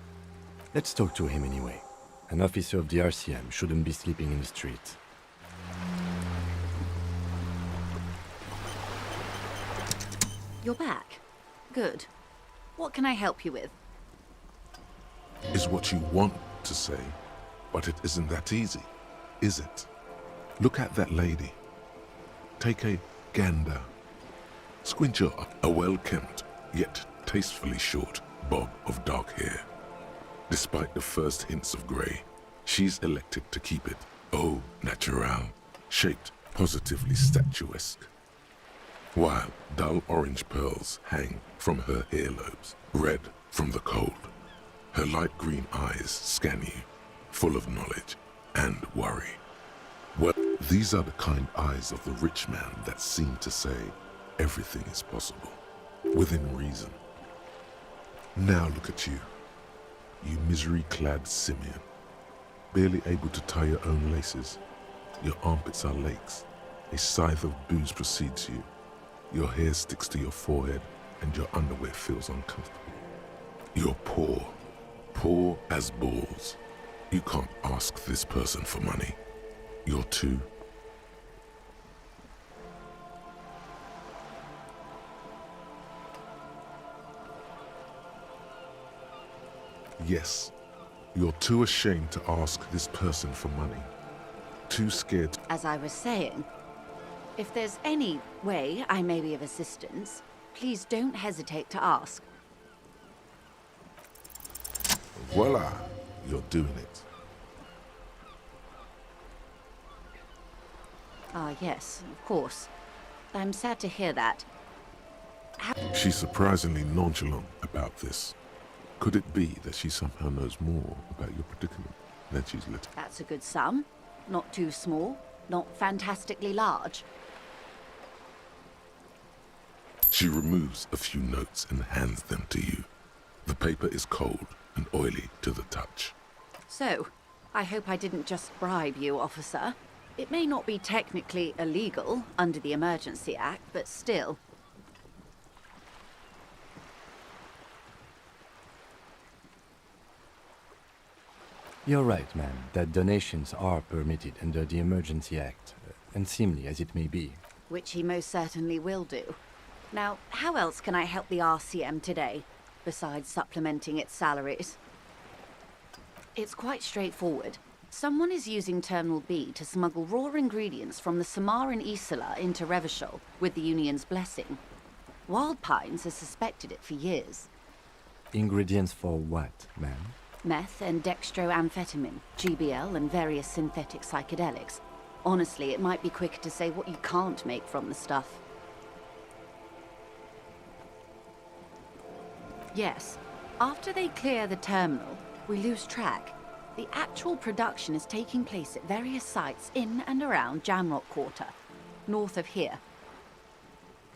Let's talk to him anyway. An officer of the RCM shouldn't be sleeping in the streets. You're back. Good. What can I help you with? Is what you want to say, but it isn't that easy, is it? Look at that lady. Take a gander. Squint your eye. A well-kempt, yet tastefully short bob of dark hair. Despite the first hints of grey, she's elected to keep it au naturel, shaped positively statuesque. While dull orange pearls hang from her earlobes, red from the cold. Her light green eyes scan you, full of knowledge and worry. Well, these are the kind eyes of the rich man that seem to say everything is possible, within reason. Now look at you, you misery-clad simian, barely able to tie your own laces. Your armpits are lakes, a scythe of booze precedes you. Your hair sticks to your forehead and your underwear feels uncomfortable. You're poor, poor as balls. You can't ask this person for money. You're too. Yes, you're too ashamed to ask this person for money. Too scared. As I was saying, if there's any way I may be of assistance, please don't hesitate to ask. Voila, you're doing it. Ah, yes, of course. I'm sad to hear that. She's surprisingly nonchalant about this. Could it be that she somehow knows more about your predicament than she's let? That's a good sum. Not too small, not fantastically large. She removes a few notes and hands them to you. The paper is cold and oily to the touch. So, I hope I didn't just bribe you, officer. It may not be technically illegal under the Emergency Act, but still. You're right, ma'am, that donations are permitted under the Emergency Act, unseemly as it may be. Which he most certainly will do. Now, how else can I help the RCM today, besides supplementing its salaries? It's quite straightforward. Someone is using Terminal B to smuggle raw ingredients from the Samar and Isola into Revachol with the Union's blessing. Wild Pines has suspected it for years. Ingredients for what, ma'am? Meth and dextroamphetamine, GBL and various synthetic psychedelics. Honestly, it might be quicker to say what you can't make from the stuff. Yes, after they clear the terminal, we lose track. The actual production is taking place at various sites in and around Jamrock Quarter, north of here.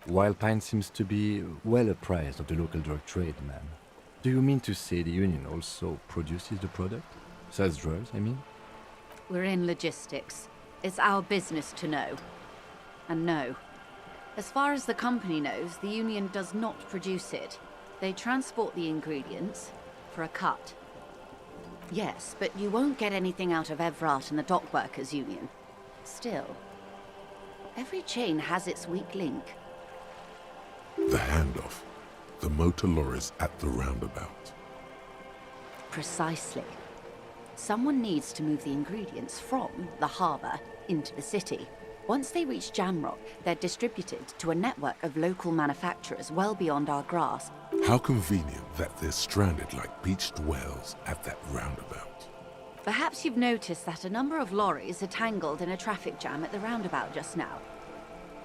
Wild Pine seems to be well apprised of the local drug trade, ma'am. Do you mean to say the Union also produces the product? Sells drugs, I mean? We're in logistics. It's our business to know. And no. As far as the company knows, the Union does not produce it. They transport the ingredients for a cut. Yes, but you won't get anything out of Evrat and the Dockworkers Union. Still, every chain has its weak link. The handoff. The motor lorries at the roundabout. Precisely. Someone needs to move the ingredients from the harbour into the city. Once they reach Jamrock, they're distributed to a network of local manufacturers well beyond our grasp. How convenient that they're stranded like beached whales at that roundabout. Perhaps you've noticed that a number of lorries are tangled in a traffic jam at the roundabout just now.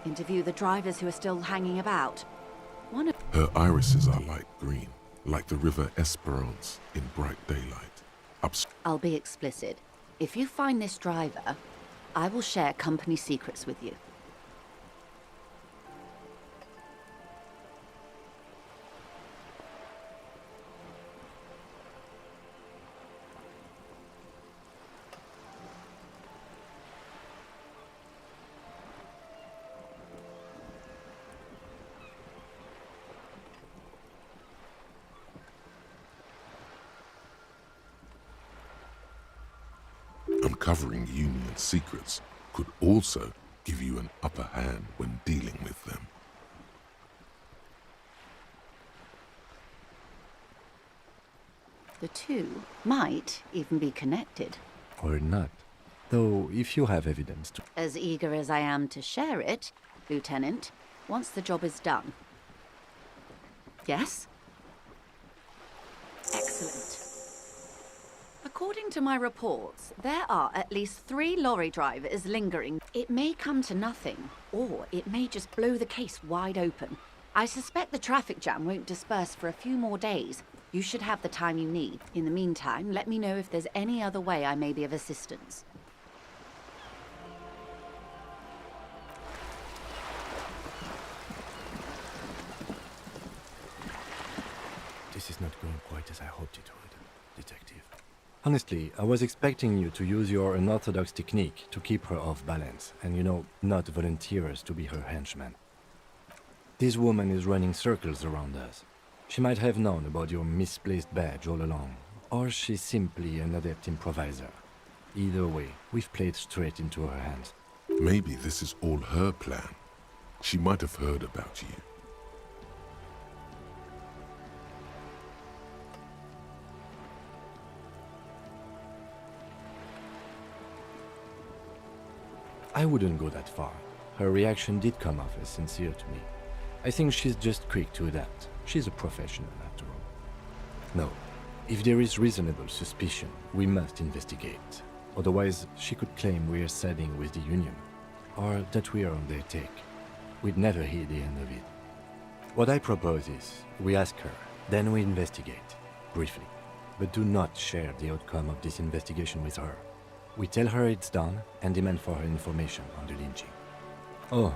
Interview the drivers who are still hanging about. Her irises are light green, like the river Esperance in bright daylight. I'll be explicit. If you find this driver, I will share company secrets with you. Uncovering Union secrets could also give you an upper hand when dealing with them. The two might even be connected. Or not. Though, if you have evidence to... As eager as I am to share it, Lieutenant, once the job is done. Yes? Excellent. According to my reports, there are at least 3 lorry drivers lingering. It may come to nothing, or it may just blow the case wide open. I suspect the traffic jam won't disperse for a few more days. You should have the time you need. In the meantime, let me know if there's any other way I may be of assistance. This is not going quite as I hoped it would, Detective. Honestly, I was expecting you to use your unorthodox technique to keep her off balance, and not volunteer us to be her henchman. This woman is running circles around us. She might have known about your misplaced badge all along, or she's simply an adept improviser. Either way, we've played straight into her hands. Maybe this is all her plan. She might have heard about you. I wouldn't go that far. Her reaction did come off as sincere to me. I think she's just quick to adapt. She's a professional, after all. No, if there is reasonable suspicion, we must investigate. Otherwise, she could claim we're siding with the Union, or that we are on their take. We'd never hear the end of it. What I propose is, we ask her, then we investigate, briefly. But do not share the outcome of this investigation with her. We tell her it's done and demand for her information on the lynching. Oh,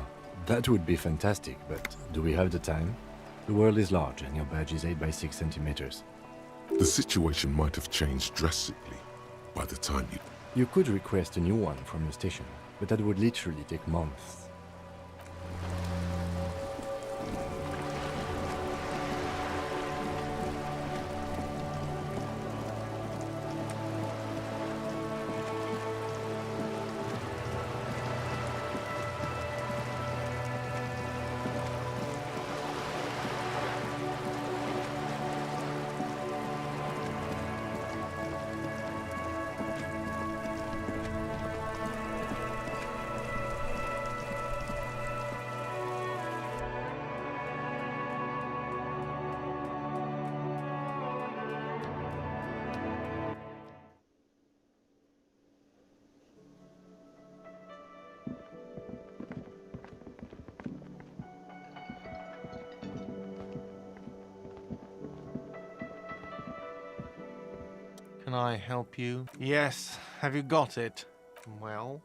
that would be fantastic, but do we have the time? The world is large and your badge is 8 by 6 centimeters. The situation might have changed drastically by the time you... You could request a new one from your station, but that would literally take months. Can I help you? Yes. Have you got it? Well?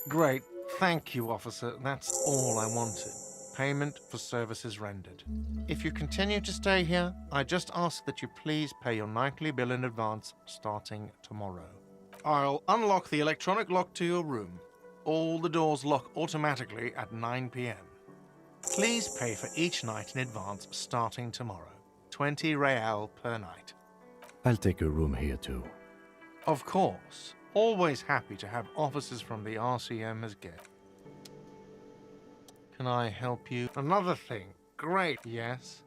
Great. Thank you, officer. That's all I wanted. Payment for services rendered. If you continue to stay here, I just ask that you please pay your nightly bill in advance starting tomorrow. I'll unlock the electronic lock to your room. All the doors lock automatically at 9 p.m. Please pay for each night in advance starting tomorrow. 20 real per night. I'll take a room here too. Of course. Always happy to have officers from the RCM as guests. Can I help you? Another thing. Great, yes?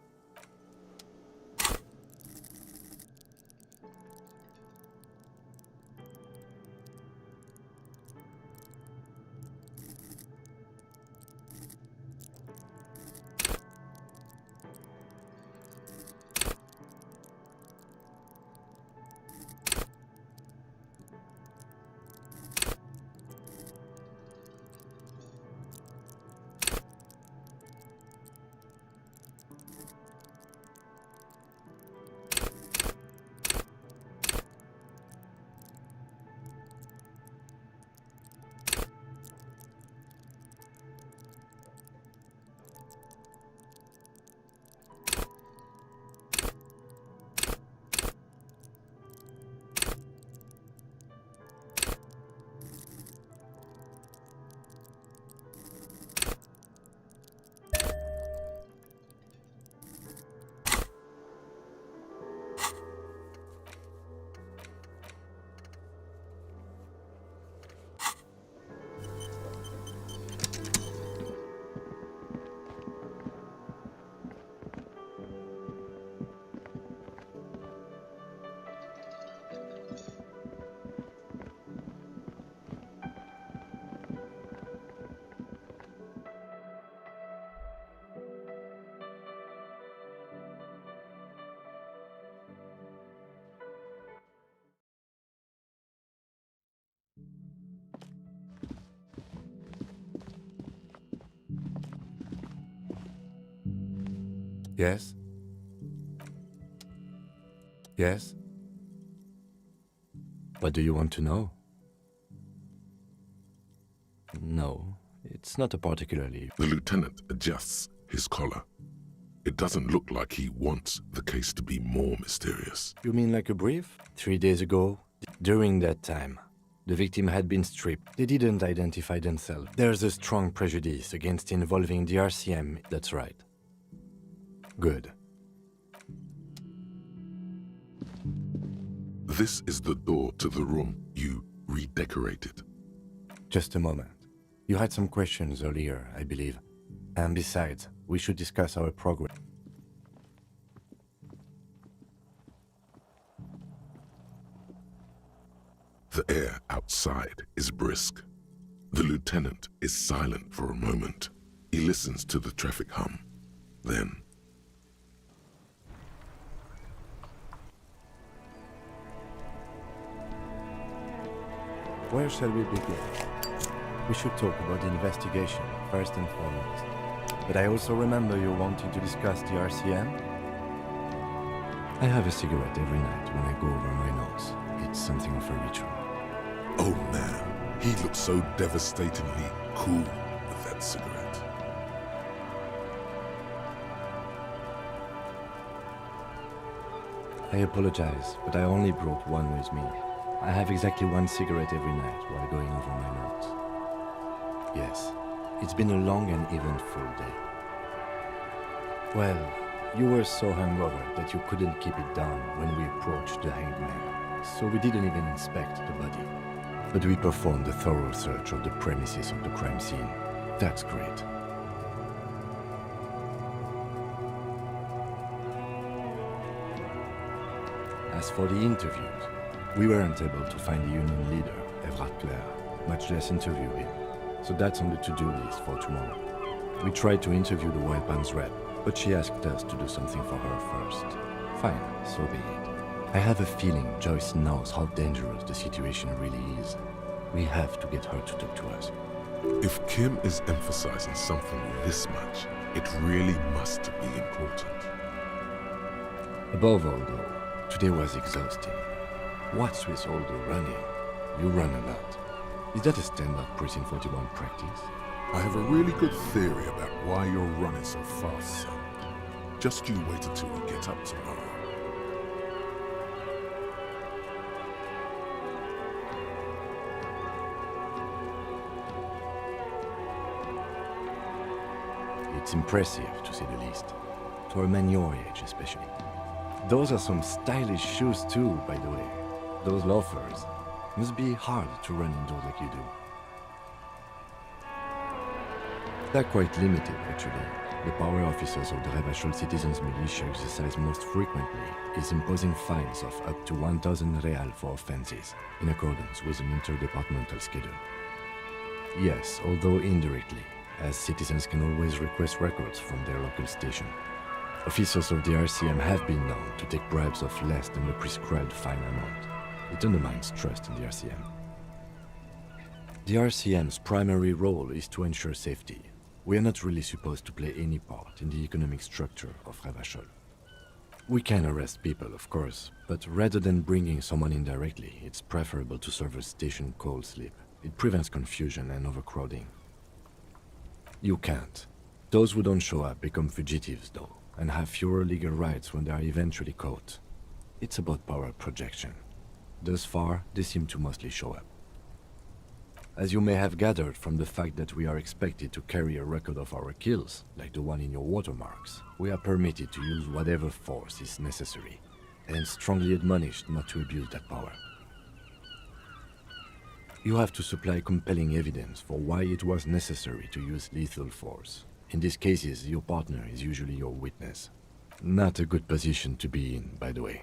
Yes? Yes? What do you want to know? No, it's not a particularly... The lieutenant adjusts his collar. It doesn't look like he wants the case to be more mysterious. You mean like a brief? 3 days ago? During that time, the victim had been stripped. They didn't identify themselves. There's a strong prejudice against involving the RCM. That's right. Good. This is the door to the room you redecorated. Just a moment. You had some questions earlier, I believe. And besides, we should discuss our progress. The air outside is brisk. The lieutenant is silent for a moment. He listens to the traffic hum. Then... Where shall we begin? We should talk about the investigation, first and foremost. But I also remember you wanting to discuss the RCM? I have a cigarette every night when I go over my notes. It's something of a ritual. Oh man, he looks so devastatingly cool with that cigarette. I apologize, but I only brought one with me. I have exactly one cigarette every night while going over my notes. Yes, it's been a long and eventful day. Well, you were so hungover that you couldn't keep it down when we approached the hanged man, so we didn't even inspect the body. But we performed a thorough search of the premises of the crime scene. That's great. As for the interviews, we weren't able to find the union leader, Evrat Claire, much less interview him. So that's on the to-do list for tomorrow. We tried to interview the White Band's rep, but she asked us to do something for her first. Fine, so be it. I have a feeling Joyce knows how dangerous the situation really is. We have to get her to talk to us. If Kim is emphasizing something this much, it really must be important. Above all, though, today was exhausting. What's with all the running? You run a lot. Is that a standard Precinct 41 practice? I have a really good theory about why you're running so fast, son. Just you wait until we get up tomorrow. It's impressive, to say the least. For a man your age, especially. Those are some stylish shoes too, by the way. Those loafers. Must be hard to run indoors like you do. They're quite limited, actually. The power officers of the Revachol Citizens Militia exercise most frequently is imposing fines of up to 1,000 real for offenses, in accordance with an interdepartmental schedule. Yes, although indirectly, as citizens can always request records from their local station. Officers of the RCM have been known to take bribes of less than the prescribed fine amount. It undermines trust in the RCM. The RCM's primary role is to ensure safety. We are not really supposed to play any part in the economic structure of Revachol. We can arrest people, of course, but rather than bringing someone in directly, it's preferable to serve a station cold sleep. It prevents confusion and overcrowding. You can't. Those who don't show up become fugitives, though, and have fewer legal rights when they are eventually caught. It's about power projection. Thus far, they seem to mostly show up. As you may have gathered from the fact that we are expected to carry a record of our kills, like the one in your watermarks, we are permitted to use whatever force is necessary, and strongly admonished not to abuse that power. You have to supply compelling evidence for why it was necessary to use lethal force. In these cases, your partner is usually your witness. Not a good position to be in, by the way.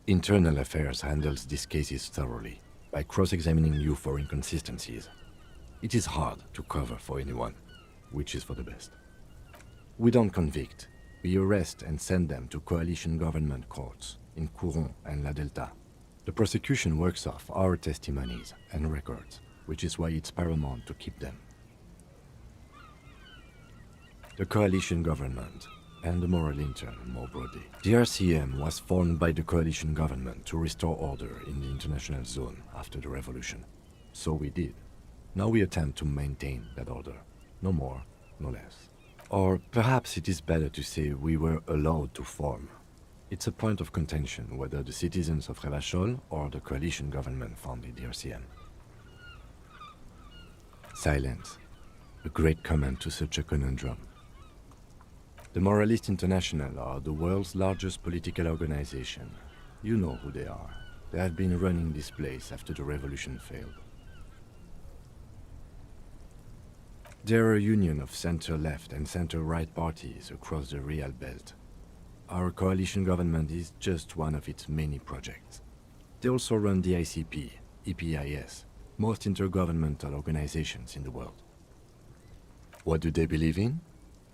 Internal Affairs handles these cases thoroughly, by cross-examining you for inconsistencies. It is hard to cover for anyone, which is for the best. We don't convict. We arrest and send them to coalition government courts in Couron and La Delta. The prosecution works off our testimonies and records, which is why it's paramount to keep them. The coalition government, and the moral intern more broadly. The RCM was formed by the coalition government to restore order in the international zone after the revolution. So we did. Now we attempt to maintain that order. No more, no less. Or perhaps it is better to say we were allowed to form. It's a point of contention whether the citizens of Revachol or the coalition government founded the RCM. Silence. A great comment to such a conundrum. The Moralist International are the world's largest political organization. You know who they are. They have been running this place after the revolution failed. They're a union of center-left and center-right parties across the Real Belt. Our coalition government is just one of its many projects. They also run the ICP, EPIS, most intergovernmental organizations in the world. What do they believe in?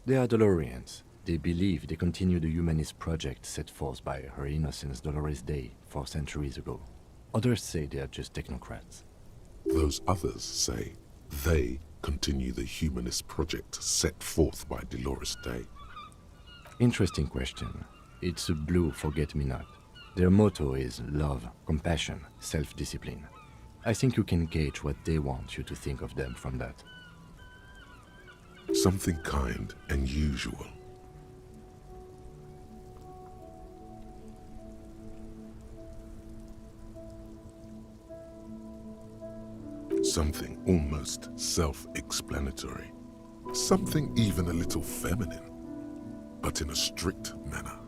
They are Dolorians. They believe they continue the humanist project set forth by Her Innocence Dolores Day 4 centuries ago. Others say they are just technocrats. Those others say they continue the humanist project set forth by Dolores Day. Interesting question. It's a blue forget-me-not. Their motto is love, compassion, self-discipline. I think you can gauge what they want you to think of them from that. Something kind and usual. Something almost self-explanatory. Something even a little feminine, but in a strict manner.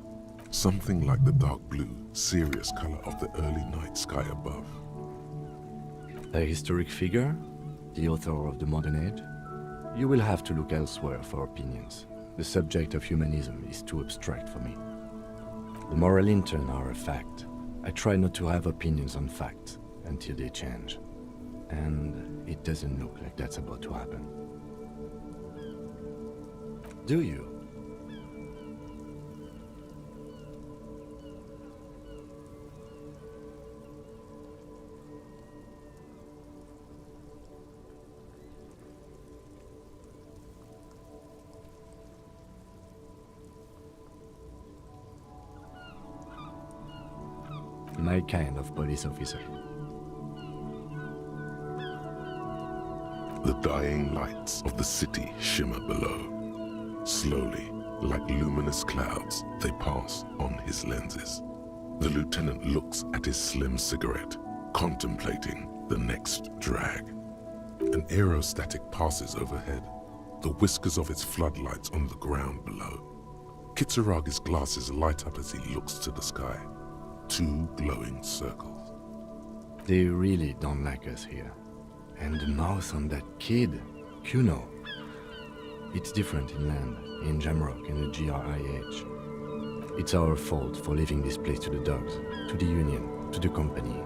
Something like the dark blue, serious color of the early night sky above. A historic figure? The author of the modern age? You will have to look elsewhere for opinions. The subject of humanism is too abstract for me. The moral intern are a fact. I try not to have opinions on facts until they change. And it doesn't look like that's about to happen. Do you? my kind of police officer. The dying lights of the city shimmer below. Slowly, like luminous clouds, they pass on his lenses. The lieutenant looks at his slim cigarette, contemplating the next drag. An aerostatic passes overhead, the whiskers of its floodlights on the ground below. Kitsuragi's glasses light up as he looks to the sky. Two glowing circles. They really don't like us here. And the mouth on that kid, Kuno. It's different in land, in Jamrock, in the GRIH. It's our fault for leaving this place to the dogs, to the Union, to the company,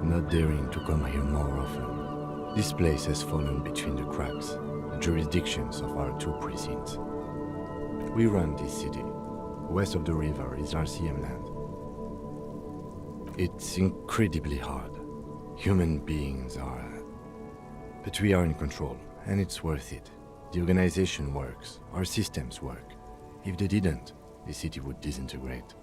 not daring to come here more often. This place has fallen between the cracks, the jurisdictions of our two precincts. We run this city. West of the river is RCM land. It's incredibly hard. Human beings are... But we are in control, and it's worth it. The organization works, our systems work. If they didn't, the city would disintegrate.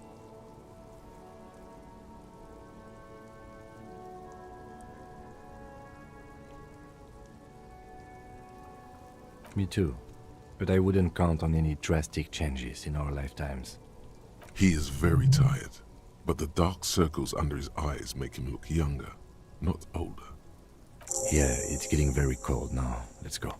Me too, but I wouldn't count on any drastic changes in our lifetimes. He is very tired, but the dark circles under his eyes make him look younger, not older. Yeah, it's getting very cold now. Let's go.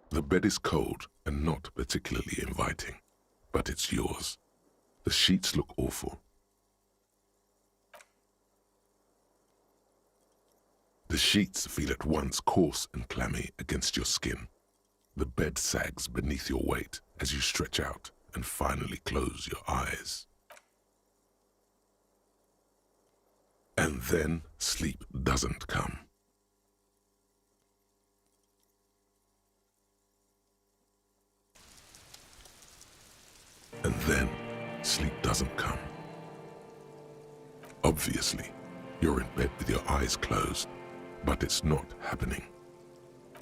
The bed is cold and not particularly inviting, but it's yours. The sheets look awful. The sheets feel at once coarse and clammy against your skin. The bed sags beneath your weight as you stretch out and finally close your eyes. And then sleep doesn't come. And then sleep doesn't come. Obviously, you're in bed with your eyes closed, but it's not happening.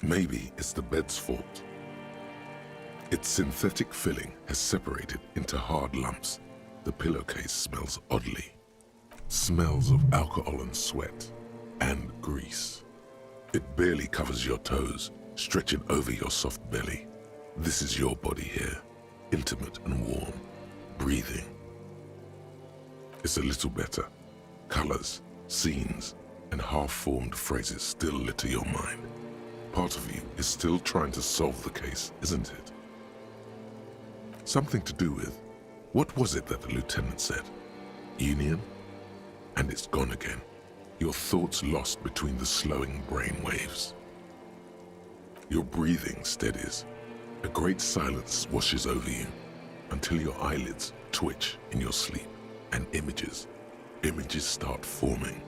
Maybe it's the bed's fault. Its synthetic filling has separated into hard lumps. The pillowcase smells oddly. Smells of alcohol and sweat and grease. It barely covers your toes, stretching over your soft belly. This is your body here. Intimate and warm, breathing. It's a little better. Colors, scenes, and half-formed phrases still litter your mind. Part of you is still trying to solve the case, isn't it? Something to do with, what was it that the lieutenant said? Union? And it's gone again. Your thoughts lost between the slowing brain waves. Your breathing steadies. A great silence washes over you until your eyelids twitch in your sleep and images start forming.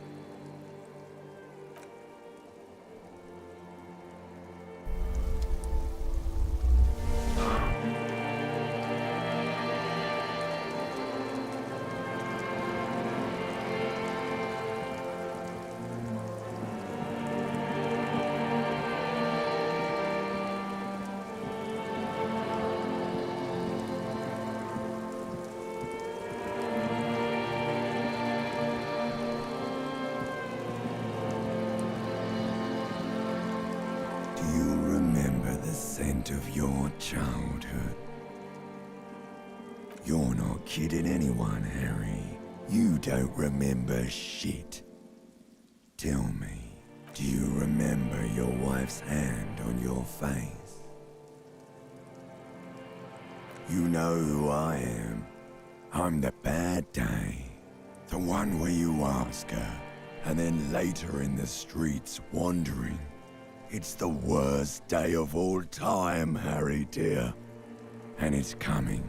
Of your childhood. You're not kidding anyone, Harry. You don't remember shit. Tell me, do you remember your wife's hand on your face? You know who I am. I'm the bad day. The one where you ask her, and then later in the streets wandering. It's the worst day of all time, Harry dear. and it's coming.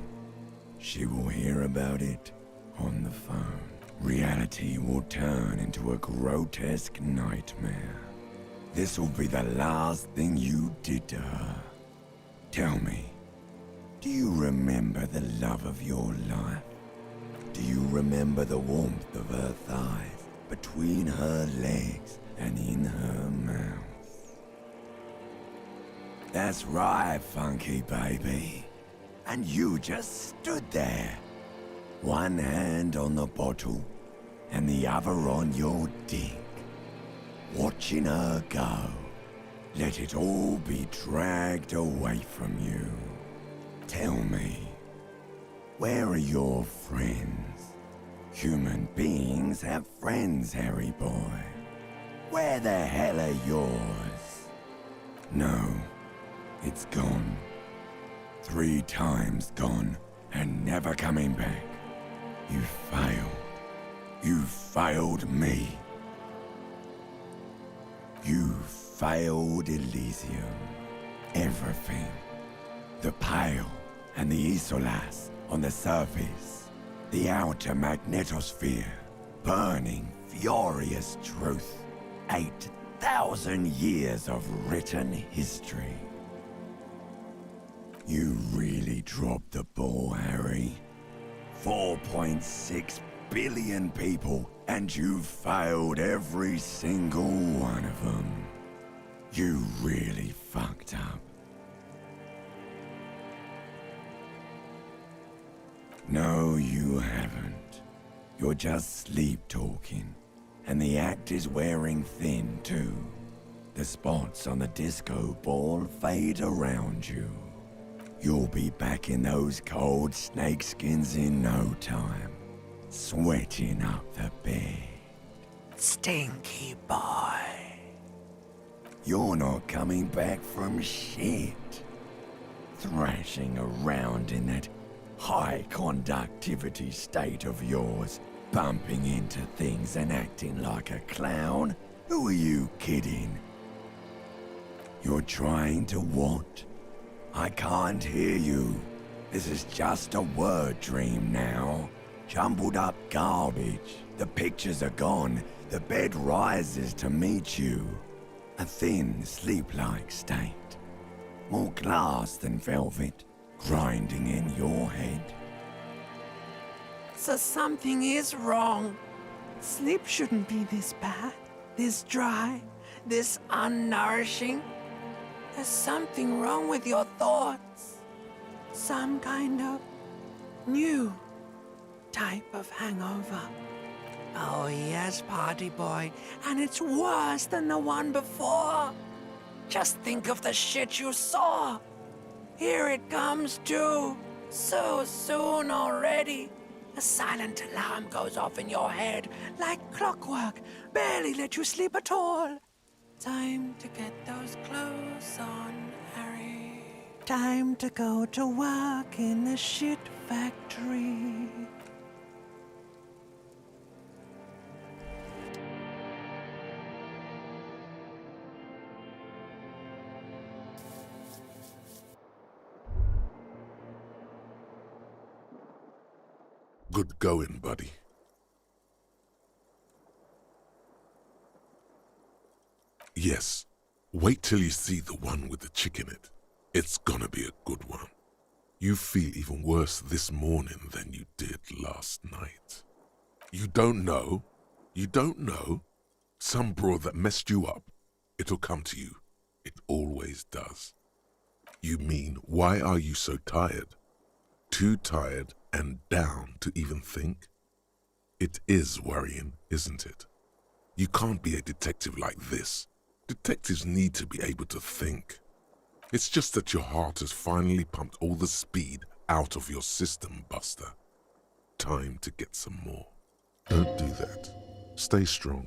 She will hear about it on the phone. Reality will turn into a grotesque nightmare. This will be the last thing you did to her. Tell me, do you remember the love of your life? Do you remember the warmth of her thighs, between her legs and in her mouth? That's right, funky baby. And you just stood there, one hand on the bottle and the other on your dick, watching her go. Let it all be dragged away from you. Tell me, where are your friends? Human beings have friends, Harry boy. Where the hell are yours? No, it's gone. 3 times gone and never coming back. You failed. You failed me. You failed Elysium. Everything. The Pale and the Isolas on the surface. The outer magnetosphere. Burning, furious truth. 8,000 years of written history. You really dropped the ball, Harry. 4.6 billion people, and you failed every single one of them. You really fucked up. No, you haven't. You're just sleep-talking, and the act is wearing thin, too. The spots on the disco ball fade around you. You'll be back in those cold snakeskins in no time, sweating up the bed. Stinky boy. You're not coming back from shit. Thrashing around in that high conductivity state of yours, bumping into things and acting like a clown? Who are you kidding? You're trying to what? I can't hear you. This is just a word dream now. Jumbled up garbage. The pictures are gone. The bed rises to meet you. A thin, sleep-like state. More glass than velvet, grinding in your head. So something is wrong. Sleep shouldn't be this bad, this dry, this unnourishing. There's something wrong with your thoughts. Some kind of new type of hangover. Oh yes, party boy, and it's worse than the one before. Just think of the shit you saw. Here it comes too, so soon already. A silent alarm goes off in your head like clockwork, barely let you sleep at all. Time to get those clothes on, Harry. Time to go to work in the shit factory. Good going, buddy. Yes, wait till you see the one with the chick in it. It's gonna be a good one. You feel even worse this morning than you did last night. You don't know? You don't know? Some broad that messed you up, it'll come to you. It always does. You mean, why are you so tired? Too tired and down to even think? It is worrying, isn't it? You can't be a detective like this. Detectives need to be able to think. It's just that your heart has finally pumped all the speed out of your system, Buster. Time to get some more. Don't do that. Stay strong.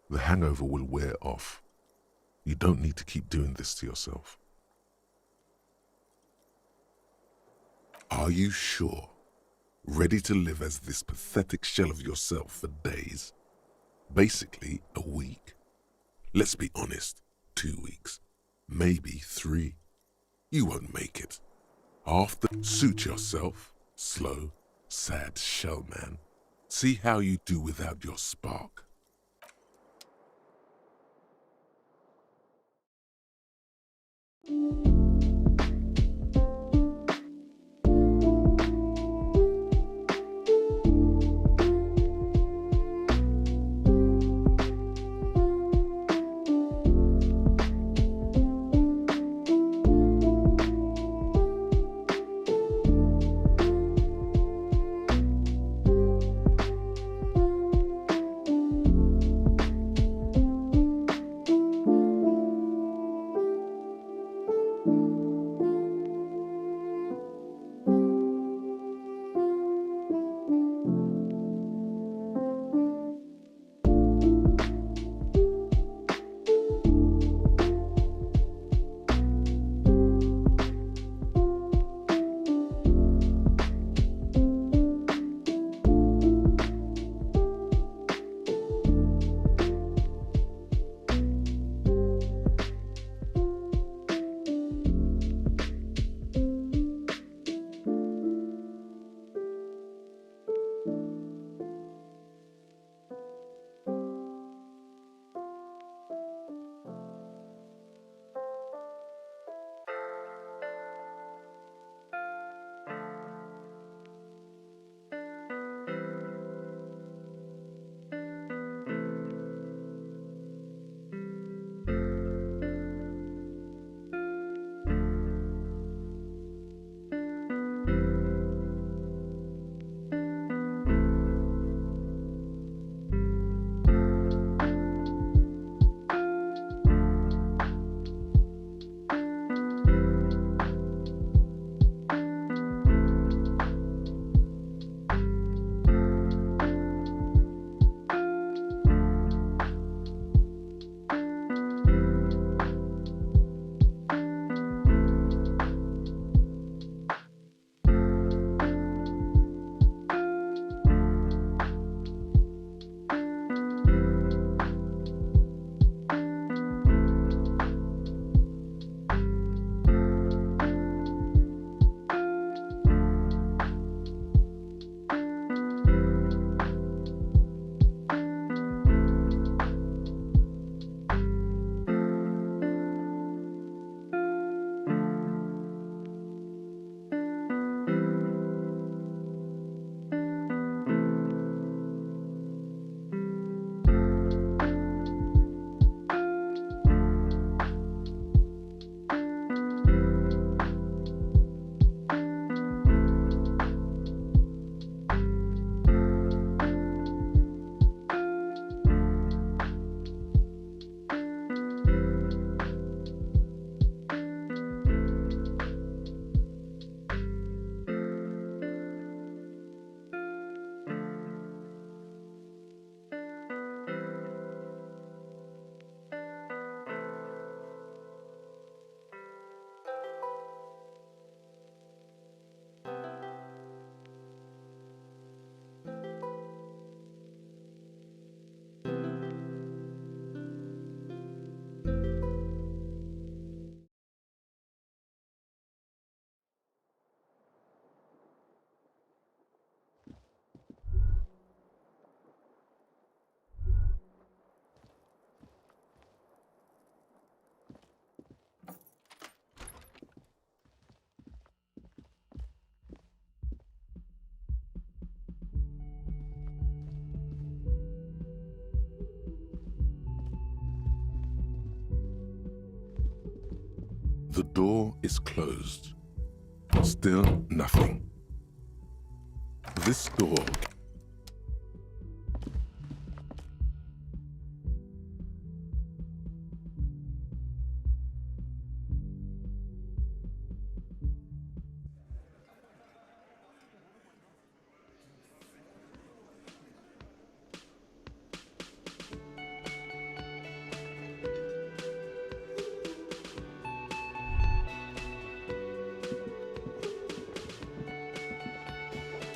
The hangover will wear off. You don't need to keep doing this to yourself. Are you sure? Ready to live as this pathetic shell of yourself for days? Basically, a week. Let's be honest, 2 weeks. Maybe 3. You won't make it. After, suit yourself, slow, sad shellman. See how you do without your spark. The door is closed. Still nothing. This door.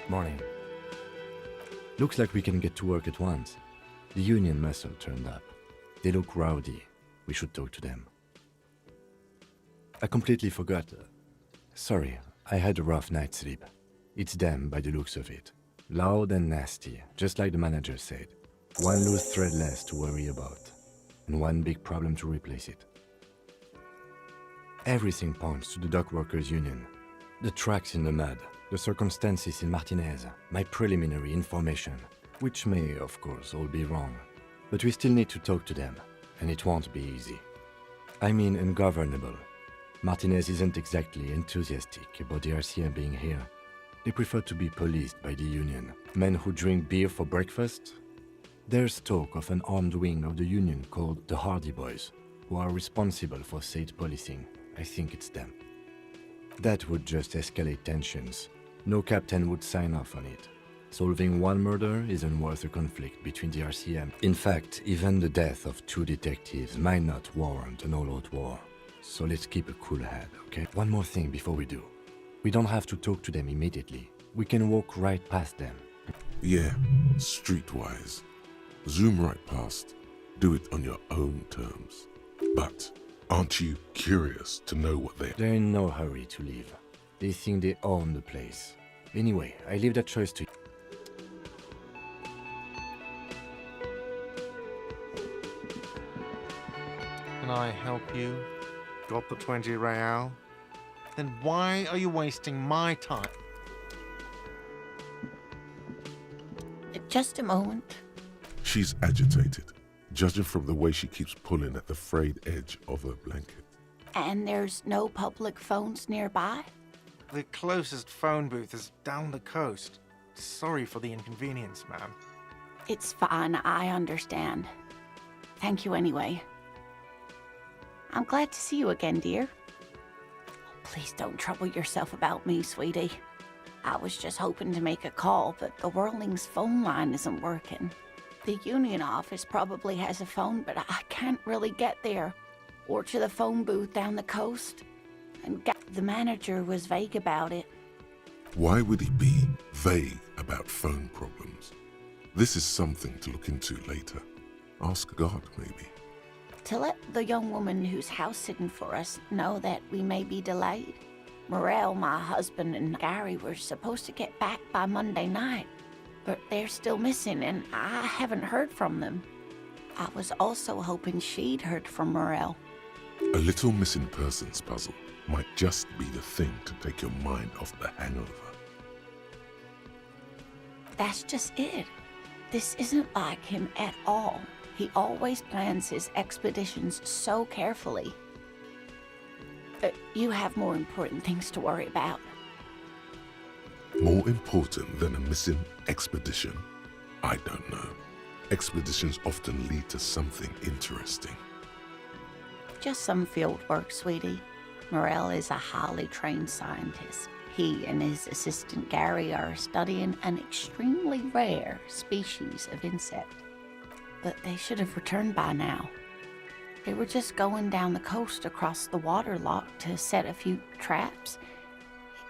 Morning. Looks like we can get to work at once. The union muscle turned up. They look rowdy. We should talk to them. I completely forgot. Sorry, I had a rough night's sleep. It's them by the looks of it. Loud and nasty, just like the manager said. One loose thread less to worry about, and one big problem to replace it. Everything points to the dock workers' union. The tracks in the mud, the circumstances in Martinez, my preliminary information, which may, of course, all be wrong. But we still need to talk to them, and it won't be easy. I mean ungovernable. Martinez isn't exactly enthusiastic about the RCM being here. They prefer to be policed by the union. Men who drink beer for breakfast? There's talk of an armed wing of the union called the Hardy Boys, who are responsible for said policing. I think it's them. That would just escalate tensions. No captain would sign off on it. Solving one murder isn't worth a conflict between the RCM. In fact, even the death of 2 detectives might not warrant an all-out war. So let's keep a cool head, okay? One more thing before we do. We don't have to talk to them immediately. We can walk right past them. Yeah, streetwise. Zoom right past. Do it on your own terms. But aren't you curious to know what they... They're in no hurry to leave. They think they own the place. Anyway, I leave that choice to you. Can I help you? Got the 20 real? Then why are you wasting my time? Just a moment. She's agitated, judging from the way she keeps pulling at the frayed edge of her blanket. And there's no public phones nearby? The closest phone booth is down the coast. Sorry for the inconvenience, ma'am. It's fine, I understand. Thank you anyway. I'm glad to see you again, dear. Please don't trouble yourself about me, sweetie. I was just hoping to make a call, but the Whirling's phone line isn't working. The union office probably has a phone, but I can't really get there, or to the phone booth down the coast. And the manager was vague about it. Why would he be vague about phone problems? This is something to look into later. Ask God, maybe. To let the young woman who's house-sitting for us know that we may be delayed. Morel, my husband, and Gary were supposed to get back by Monday night, but they're still missing, and I haven't heard from them. I was also hoping she'd heard from Morel. A little missing persons puzzle might just be the thing to take your mind off the hangover. That's just it. This isn't like him at all. He always plans his expeditions so carefully. You have more important things to worry about. More important than a missing expedition? I don't know. Expeditions often lead to something interesting. Just some field work, sweetie. Morel is a highly trained scientist. He and his assistant Gary are studying an extremely rare species of insect. But they should have returned by now. They were just going down the coast across the waterlock to set a few traps.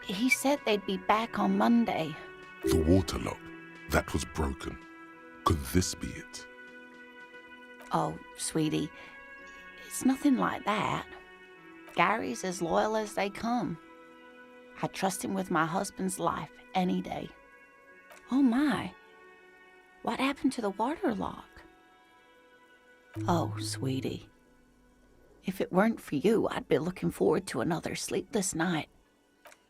He said they'd be back on Monday. The waterlock, that was broken. Could this be it? Oh, sweetie, it's nothing like that. Gary's as loyal as they come. I trust him with my husband's life any day. Oh my, what happened to the waterlock? Oh, sweetie. If it weren't for you, I'd be looking forward to another sleepless night.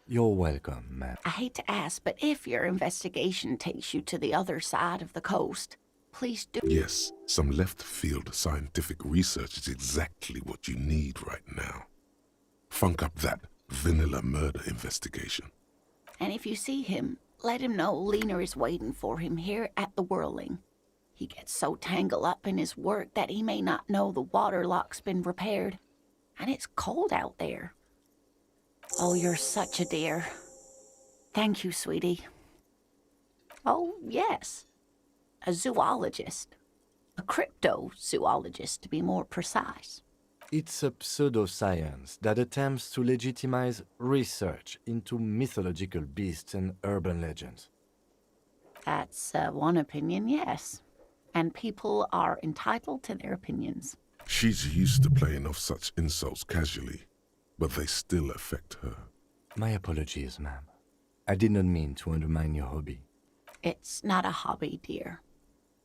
You're welcome, ma'am. I hate to ask, but if your investigation takes you to the other side of the coast, please do. Yes, some left-field scientific research is exactly what you need right now. Funk up that vanilla murder investigation. And if you see him, let him know Lena is waiting for him here at the Whirling. He gets so tangled up in his work that he may not know the waterlock's been repaired. And it's cold out there. Oh, you're such a dear. Thank you, sweetie. Oh, yes. A zoologist. A cryptozoologist, to be more precise. It's a pseudoscience that attempts to legitimize research into mythological beasts and urban legends. That's one opinion, yes. And people are entitled to their opinions. She's used to playing off such insults casually, but they still affect her. My apologies, ma'am. I did not mean to undermine your hobby. It's not a hobby, dear.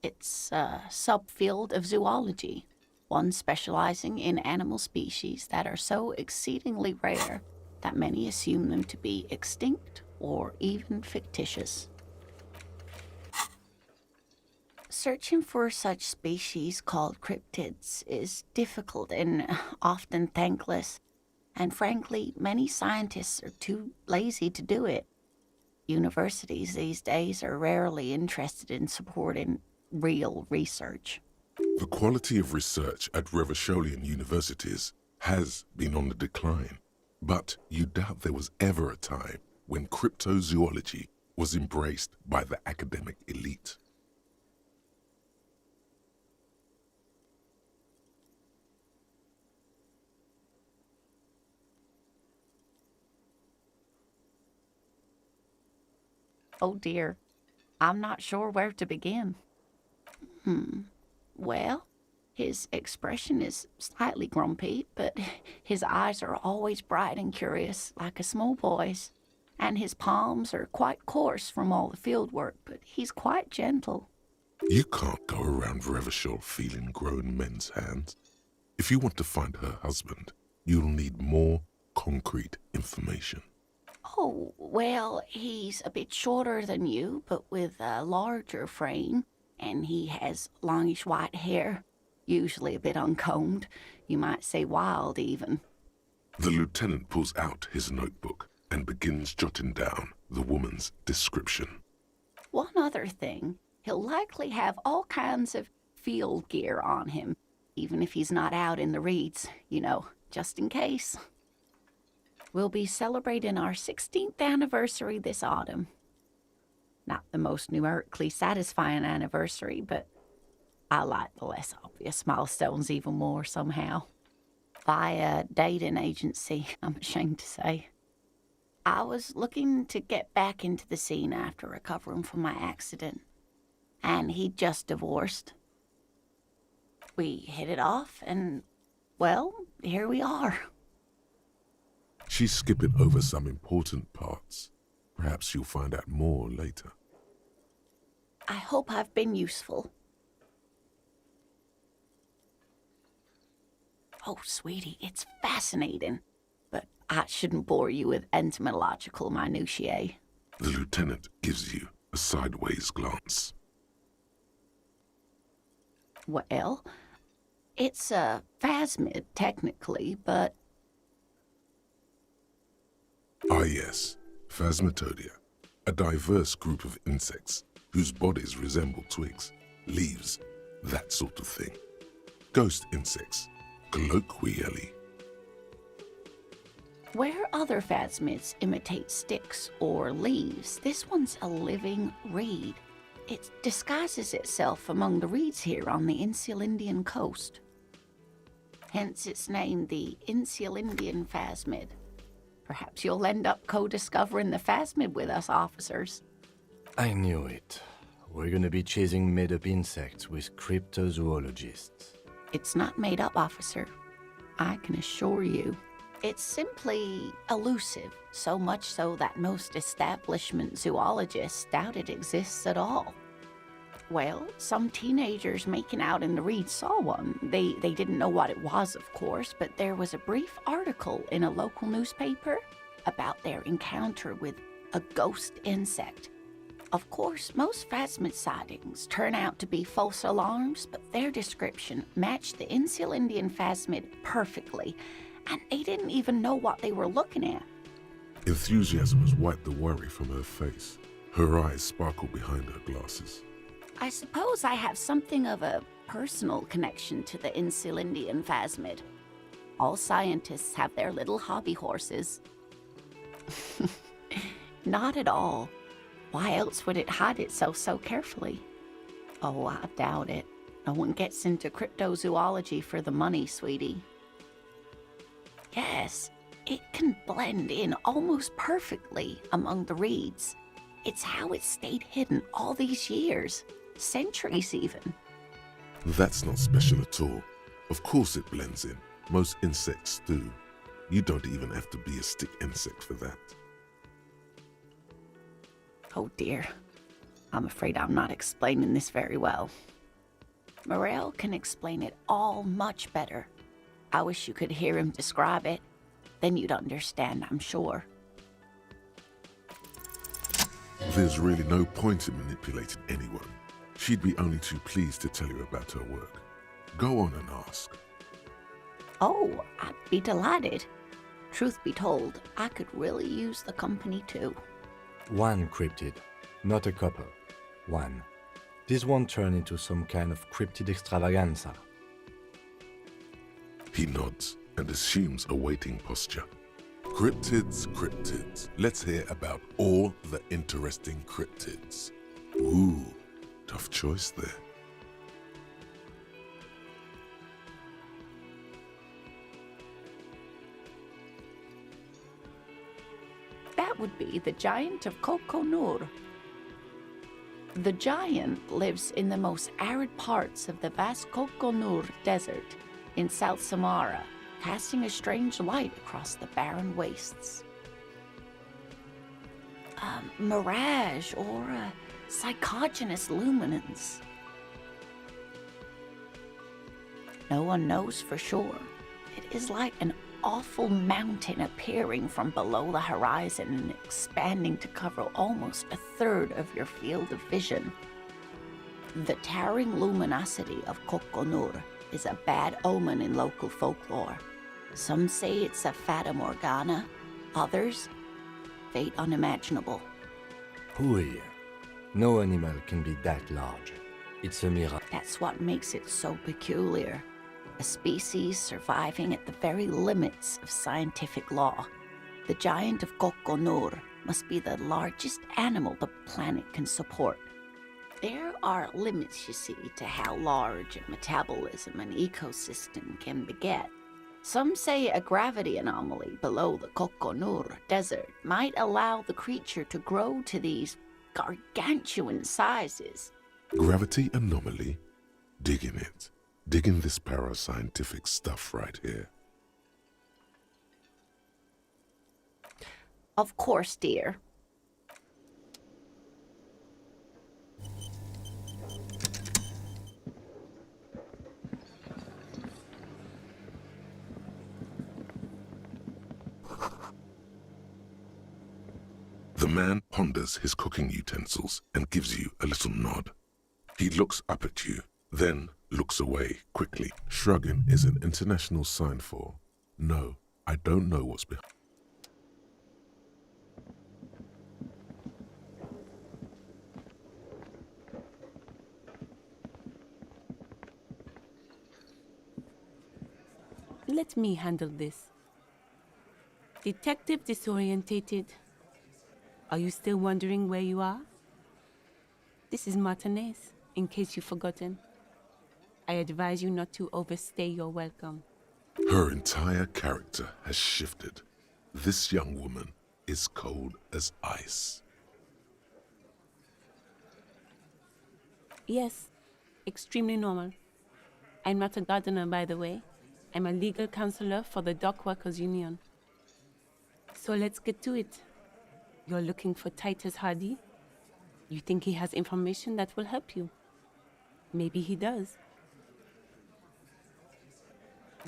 It's a subfield of zoology, one specializing in animal species that are so exceedingly rare that many assume them to be extinct or even fictitious. Searching for such species called cryptids is difficult and often thankless, and frankly, many scientists are too lazy to do it. Universities these days are rarely interested in supporting real research. The quality of research at Revacholian universities has been on the decline, but you doubt there was ever a time when cryptozoology was embraced by the academic elite. Oh dear, I'm not sure where to begin. Well, his expression is slightly grumpy, but his eyes are always bright and curious, like a small boy's. And his palms are quite coarse from all the field work, but he's quite gentle. You can't go around Revachol feeling grown men's hands. If you want to find her husband, you'll need more concrete information. Oh, well, he's a bit shorter than you, but with a larger frame, and he has longish white hair, usually a bit uncombed. You might say wild, even. The lieutenant pulls out his notebook and begins jotting down the woman's description. One other thing, he'll likely have all kinds of field gear on him, even if he's not out in the reeds, you know, just in case. We'll be celebrating our 16th anniversary this autumn. Not the most numerically satisfying anniversary, but I like the less obvious milestones even more somehow. Via dating agency, I'm ashamed to say. I was looking to get back into the scene after recovering from my accident, and he'd just divorced. We hit it off, and, well, here we are. She's skipping over some important parts. Perhaps you'll find out more later. I hope I've been useful. Oh, sweetie, it's fascinating, but I shouldn't bore you with entomological minutiae. The lieutenant gives you a sideways glance. Well, it's a phasmid, technically, but... Ah yes, Phasmatodia, a diverse group of insects whose bodies resemble twigs, leaves, that sort of thing. Ghost insects, colloquially. Where other phasmids imitate sticks or leaves, this one's a living reed. It disguises itself among the reeds here on the Insulindian coast. Hence its name, the Insulindian phasmid. Perhaps you'll end up co-discovering the phasmid with us, officers. I knew it. We're gonna be chasing made-up insects with cryptozoologists. It's not made up, officer. I can assure you. It's simply elusive, so much so that most establishment zoologists doubt it exists at all. Well, some teenagers making out in the reeds saw one. They didn't know what it was, of course, but there was a brief article in a local newspaper about their encounter with a ghost insect. Of course, most phasmid sightings turn out to be false alarms, but their description matched the Insulindian phasmid perfectly, and they didn't even know what they were looking at. Enthusiasm has wiped the worry from her face. Her eyes sparkle behind her glasses. I suppose I have something of a personal connection to the Insulindian phasmid. All scientists have their little hobby horses. Not at all. Why else would it hide itself so carefully? Oh, I doubt it. No one gets into cryptozoology for the money, sweetie. Yes, it can blend in almost perfectly among the reeds. It's how it stayed hidden all these years. Centuries, even. That's not special at all. Of course it blends in. Most insects do. You don't even have to be a stick insect for that. Oh dear. I'm afraid I'm not explaining this very well. Morel can explain it all much better. I wish you could hear him describe it. Then you'd understand, I'm sure. There's really no point in manipulating anyone. She'd be only too pleased to tell you about her work. Go on and ask. Oh, I'd be delighted. Truth be told, I could really use the company too. One cryptid, not a couple. One. This won't turn into some kind of cryptid extravaganza. He nods and assumes a waiting posture. Cryptids, cryptids. Let's hear about all the interesting cryptids. Ooh, tough choice there. That would be the giant of Kokonur. The giant lives in the most arid parts of the vast Kokonur Desert in South Samara, casting a strange light across the barren wastes. A mirage or a psychogenous luminance. No one knows for sure. It is like an awful mountain appearing from below the horizon and expanding to cover almost a third of your field of vision. The towering luminosity of Kokonur is a bad omen in local folklore. Some say it's a fata morgana, others, fate unimaginable. Hooey. No animal can be that large. It's a mirage. That's what makes it so peculiar. A species surviving at the very limits of scientific law. The giant of Kokonur must be the largest animal the planet can support. There are limits, you see, to how large a metabolism an ecosystem can beget. Some say a gravity anomaly below the Kokonur Desert might allow the creature to grow to these gargantuan sizes. Gravity anomaly? Digging it. Digging this parascientific stuff right here. Of course, dear. The man ponders his cooking utensils and gives you a little nod. He looks up at you, then looks away quickly. Shrugging is an international sign for, no, I don't know what's behind. Let me handle this. Detective disorientated. Are you still wondering where you are? This is Martinez, in case you've forgotten. I advise you not to overstay your welcome. Her entire character has shifted. This young woman is cold as ice. Yes, extremely normal. I'm not a gardener, by the way. I'm a legal counselor for the Dock Workers Union. So let's get to it. You're looking for Titus Hardy? You think he has information that will help you? Maybe he does.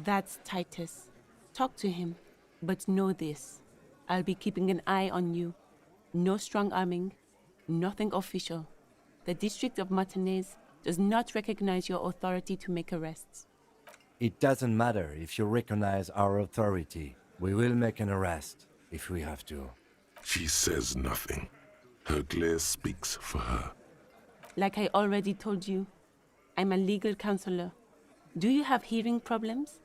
That's Titus. Talk to him, but know this. I'll be keeping an eye on you. No strong arming, nothing official. The District of Martinez does not recognize your authority to make arrests. It doesn't matter if you recognize our authority. We will make an arrest if we have to. She says nothing. Her glare speaks for her. Like I already told you, I'm a legal counselor. Do you have hearing problems?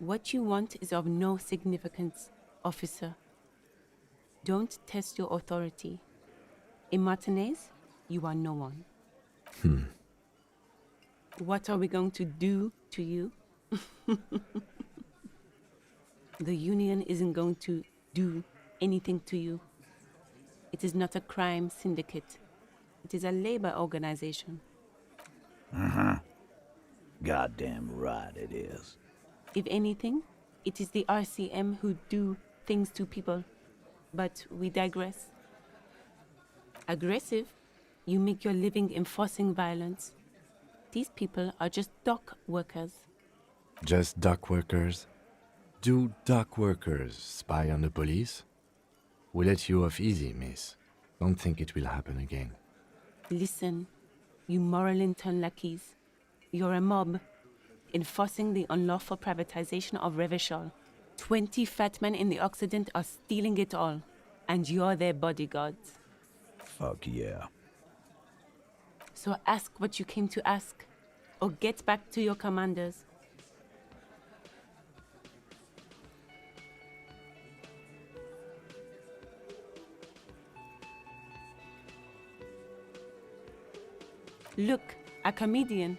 What you want is of no significance, officer. Don't test your authority. In Martinez, you are no one. What are we going to do to you? The union isn't going to do anything to you. It is not a crime syndicate. It is a labor organization. Goddamn right it is. If anything, it is the RCM who do things to people. But we digress. Aggressive, you make your living enforcing violence. These people are just dock workers. Just dock workers? Do dock workers spy on the police? We let you off easy, miss. Don't think it will happen again. Listen, you moral intern lackeys. You're a mob, enforcing the unlawful privatization of Revachol. 20 fat men in the Occident are stealing it all, and you're their bodyguards. Fuck yeah. So ask what you came to ask, or get back to your commanders. Look, a comedian.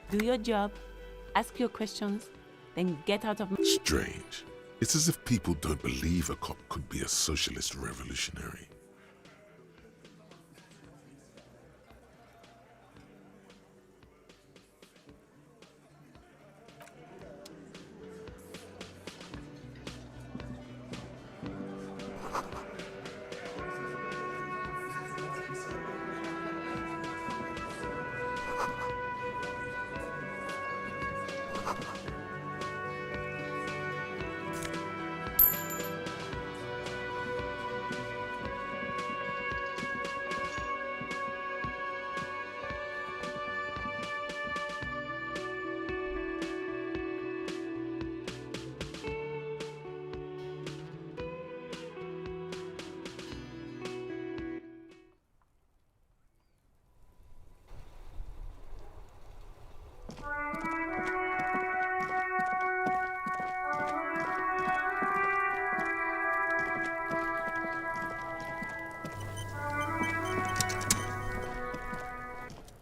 Do your job, ask your questions, then get out of my... Strange. It's as if people don't believe a cop could be a socialist revolutionary.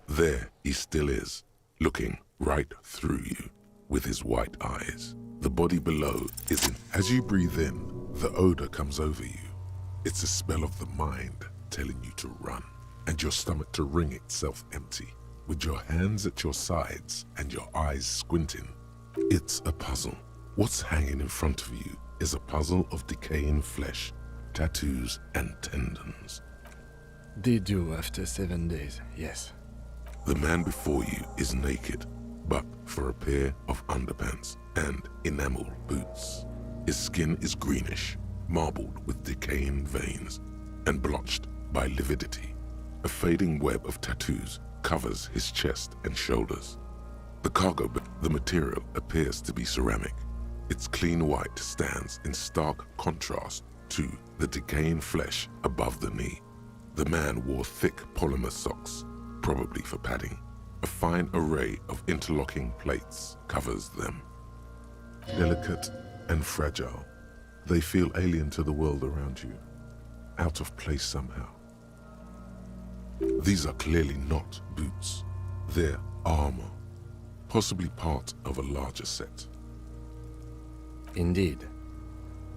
There he still is, looking right through you with his white eyes. The body below is in. As you breathe in, the odor comes over you. It's a spell of the mind telling you to run, and your stomach to wring itself empty, with your hands at your sides and your eyes squinting. It's a puzzle. What's hanging in front of you is a puzzle of decaying flesh, tattoos and tendons. They do after 7 days, yes. The man before you is naked, but for a pair of underpants and enamel boots. His skin is greenish, marbled with decaying veins, and blotched by lividity. A fading web of tattoos covers his chest and shoulders. The cargo, the material appears to be ceramic. Its clean white stands in stark contrast to the decaying flesh above the knee. The man wore thick polymer socks, probably for padding. A fine array of interlocking plates covers them. Delicate and fragile, they feel alien to the world around you, out of place somehow. These are clearly not boots. They're armor, possibly part of a larger set. Indeed.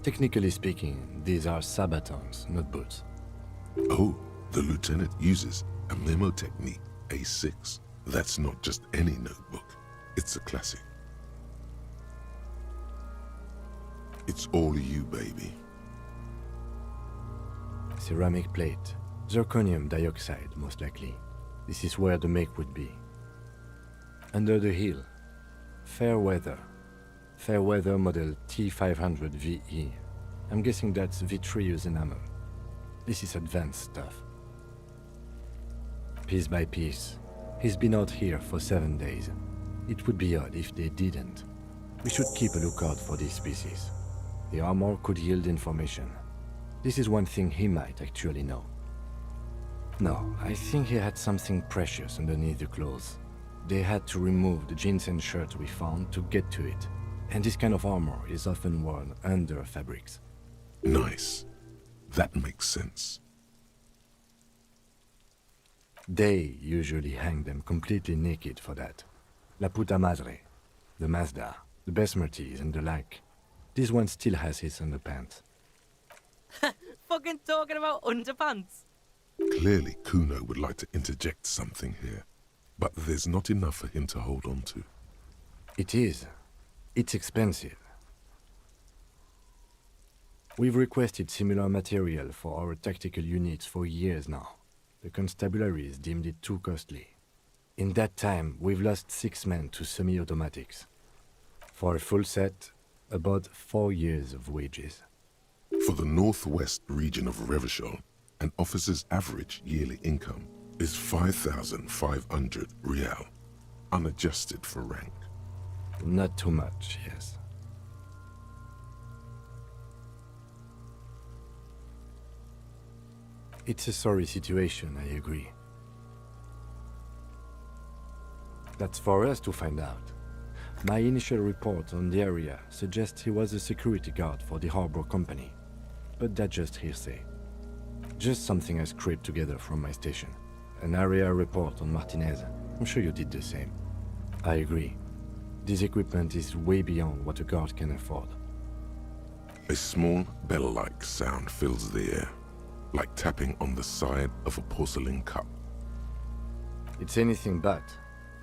Technically speaking, these are sabatons, not boots. Oh, the lieutenant uses a memo technique, A6. That's not just any notebook. It's a classic. It's all you, baby. Ceramic plate. Zirconium dioxide, most likely. This is where the make would be. Under the heel. Fair weather. Fair weather model T500 VE. I'm guessing that's vitreous enamel. This is advanced stuff. Piece by piece. He's been out here for 7 days. It would be odd if they didn't. We should keep a lookout for these species. The armor could yield information. This is one thing he might actually know. No, I think he had something precious underneath the clothes. They had to remove the jeans and shirt we found to get to it. And this kind of armor is often worn under fabrics. Nice. That makes sense. They usually hang them completely naked for that. La puta madre, the Mazda, the Besmerties and the like. This one still has his underpants. Fucking talking about underpants. Clearly, Kuno would like to interject something here, but there's not enough for him to hold on to. It is. It's expensive. We've requested similar material for our tactical units for years now. The constabularies deemed it too costly. In that time, we've lost 6 men to semi-automatics. For a full set, about 4 years of wages. For the northwest region of Revachol, an officer's average yearly income is 5,500 real, unadjusted for rank. Not too much, yes. It's a sorry situation, I agree. That's for us to find out. My initial report on the area suggests he was a security guard for the harbor company. But that's just hearsay. Just something I scraped together from my station. An area report on Martinez. I'm sure you did the same. I agree. This equipment is way beyond what a guard can afford. A small bell-like sound fills the air, like tapping on the side of a porcelain cup. It's anything but.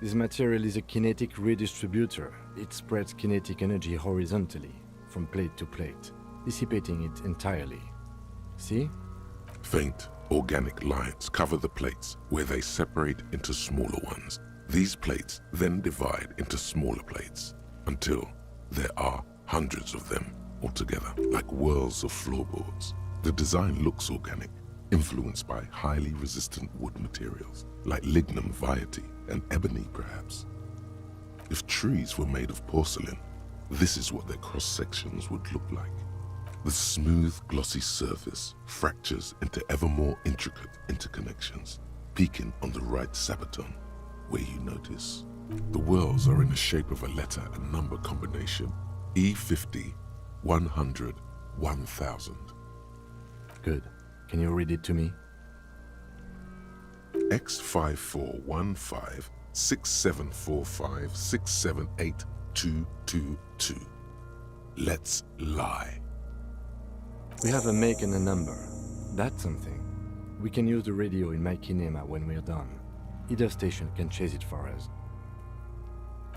This material is a kinetic redistributor. It spreads kinetic energy horizontally, from plate to plate, dissipating it entirely. See? Faint, organic lines cover the plates where they separate into smaller ones. These plates then divide into smaller plates until there are hundreds of them altogether, like whirls of floorboards. The design looks organic, influenced by highly resistant wood materials, like lignum vitae and ebony perhaps. If trees were made of porcelain, this is what their cross-sections would look like. The smooth, glossy surface fractures into ever more intricate interconnections, peaking on the right sabaton, where you notice the whirls are in the shape of a letter and number combination, E50, 100, 1000. Good. Can you read it to me? X5415 6745 678222. Let's lie. We have a make and a number. That's something. We can use the radio in my kinema when we're done. Either station can chase it for us.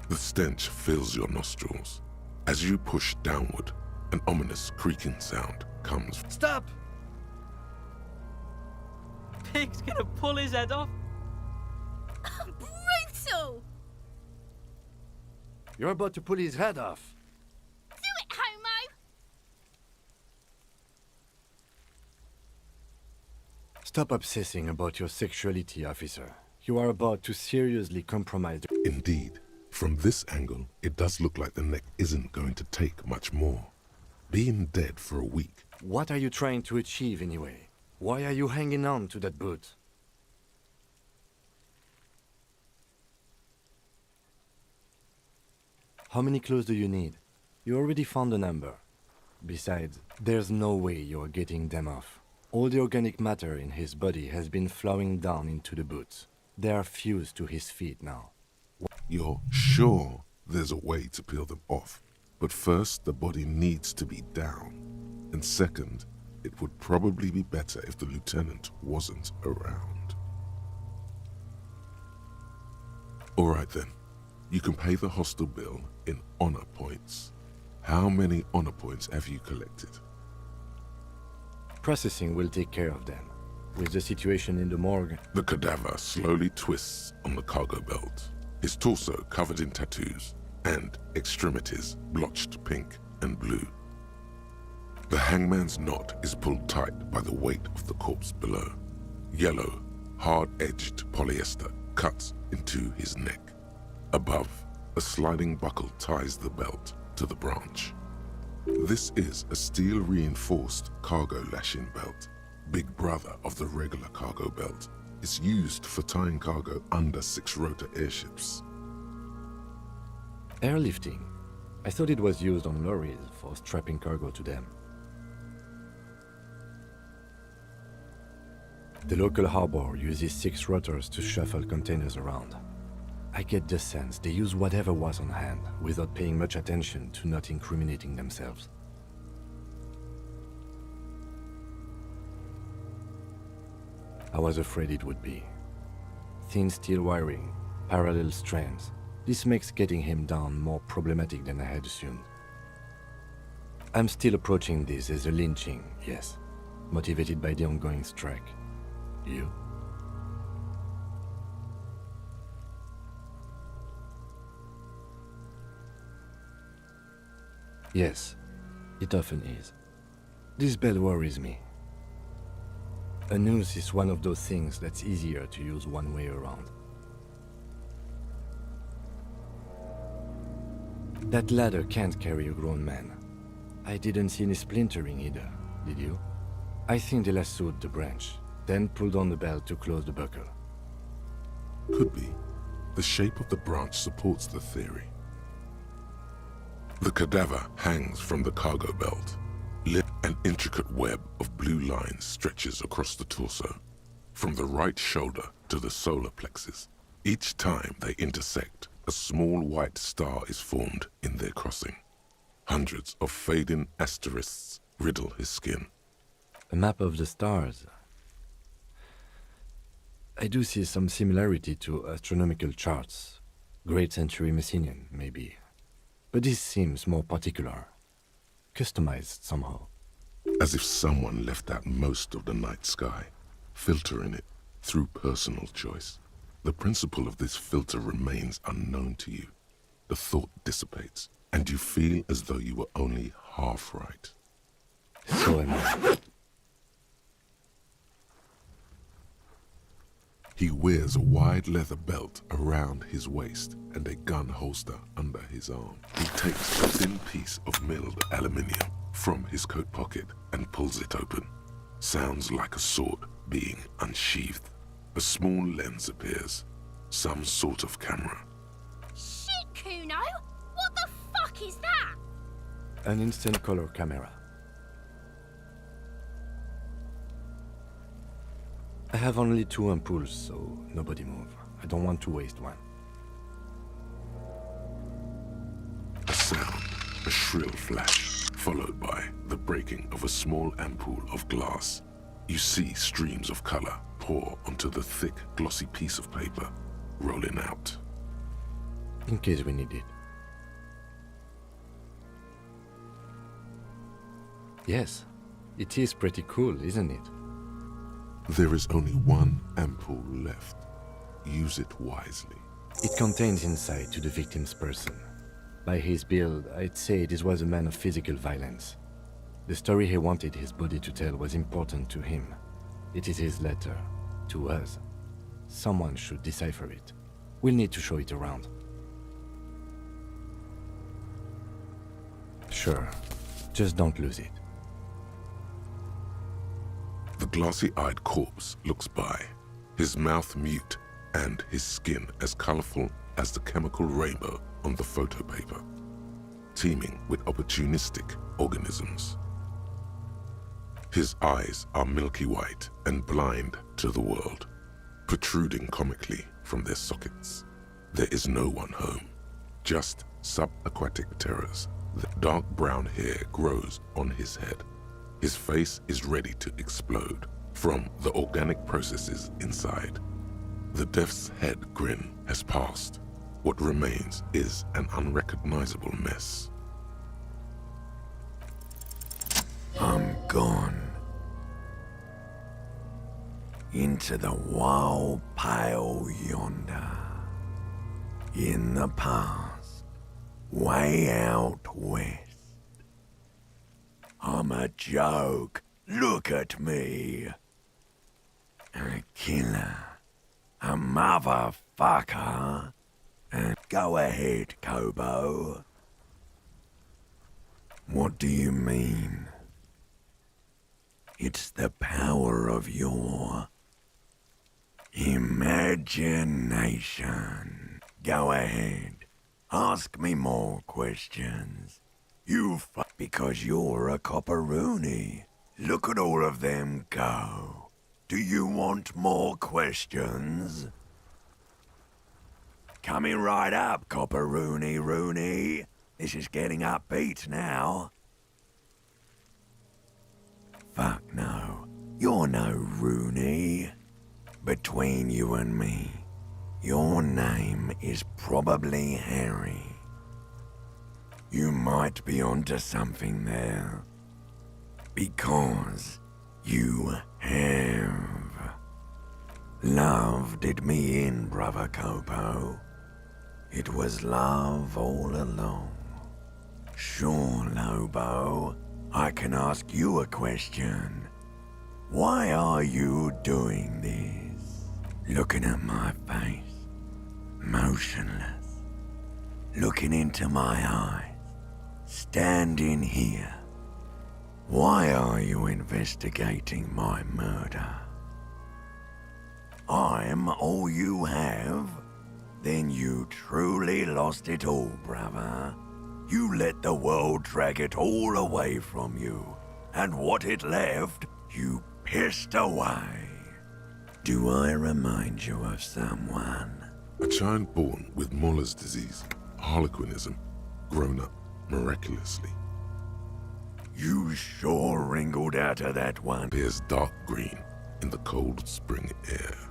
The stench fills your nostrils. As you push downward, an ominous creaking sound comes. Stop! Pig's gonna pull his head off. Brutal! You're about to pull his head off. Do it, homo! Stop obsessing about your sexuality, officer. You are about to seriously compromise. Indeed, from this angle, it does look like the neck isn't going to take much more. Being dead for a week. What are you trying to achieve anyway? Why are you hanging on to that boot? How many clothes do you need? You already found a number. Besides, there's no way you're getting them off. All the organic matter in his body has been flowing down into the boots. They are fused to his feet now. You're sure there's a way to peel them off, but first the body needs to be down. And second, it would probably be better if the lieutenant wasn't around. All right then, you can pay the hostel bill in honor points. How many honor points have you collected? Processing will take care of them. With the situation in the morgue... The cadaver slowly twists on the cargo belt, his torso covered in tattoos, and extremities blotched pink and blue. The hangman's knot is pulled tight by the weight of the corpse below. Yellow, hard-edged polyester cuts into his neck. Above, a sliding buckle ties the belt to the branch. This is a steel-reinforced cargo lashing belt, big brother of the regular cargo belt. It's used for tying cargo under 6-rotor airships. Airlifting. I thought it was used on lorries for strapping cargo to them. The local harbor uses 6 rotors to shuffle containers around. I get the sense they use whatever was on hand without paying much attention to not incriminating themselves. I was afraid it would be. Thin steel wiring, parallel strands. This makes getting him down more problematic than I had assumed. I'm still approaching this as a lynching, yes, motivated by the ongoing strike. You? Yes, it often is. This bed worries me. A noose is one of those things that's easier to use one way around. That ladder can't carry a grown man. I didn't see any splintering either, did you? I think they lassoed the branch, then pulled on the belt to close the buckle. Could be. The shape of the branch supports the theory. The cadaver hangs from the cargo belt. An intricate web of blue lines stretches across the torso, from the right shoulder to the solar plexus. Each time they intersect, a small white star is formed in their crossing. Hundreds of fading asterisks riddle his skin. A map of the stars. I do see some similarity to astronomical charts. Great century Messinian, maybe. But this seems more particular. Customized somehow. As if someone left out most of the night sky, filtering it through personal choice. The principle of this filter remains unknown to you. The thought dissipates, and you feel as though you were only half right. So am I. He wears a wide leather belt around his waist and a gun holster under his arm. He takes a thin piece of milled aluminium from his coat pocket and pulls it open. Sounds like a sword being unsheathed. A small lens appears. Some sort of camera. Shit, Kuno! What the fuck is that? An instant color camera. I have only 2 ampoules, so nobody move. I don't want to waste one. A sound, a shrill flash, followed by the breaking of a small ampoule of glass. You see streams of color pour onto the thick, glossy piece of paper, rolling out. In case we need it. Yes, it is pretty cool, isn't it? There is only one ampoule left. Use it wisely. It contains insight to the victim's person. By his build, I'd say this was a man of physical violence. The story he wanted his body to tell was important to him. It is his letter, to us. Someone should decipher it. We'll need to show it around. Sure, just don't lose it. The glossy-eyed corpse looks by, his mouth mute and his skin as colorful as the chemical rainbow on the photo paper, teeming with opportunistic organisms. His eyes are milky white and blind to the world, protruding comically from their sockets. There is no one home, just subaquatic terrors. The dark brown hair grows on his head. His face is ready to explode from the organic processes inside. The death's head grin has passed. What remains is an unrecognizable mess. I'm gone. Into the wild pale yonder. In the past. Way out west. I'm a joke. Look at me. A killer. A motherfucker. And go ahead, Kobo. What do you mean? It's the power of your imagination. Go ahead. Ask me more questions. You because you're a copperoony. Look at all of them go. Do you want more questions? Coming right up, copperoony Rooney. This is getting upbeat now. Fuck no. You're no Rooney. Between you and me, your name is probably Harry. You might be onto something there. Because you have. Love did me in, brother Copo. It was love all along. Sure, Lobo, I can ask you a question. Why are you doing this? Looking at my face, motionless. Looking into my eyes. Standing here. Why are you investigating my murder? I'm all you have? Then you truly lost it all, brother. You let the world drag it all away from you, and what it left, you pissed away. Do I remind you of someone? A child born with Muller's disease, harlequinism, grown up miraculously. You sure wrinkled out of that one. Appears dark green in the cold spring air.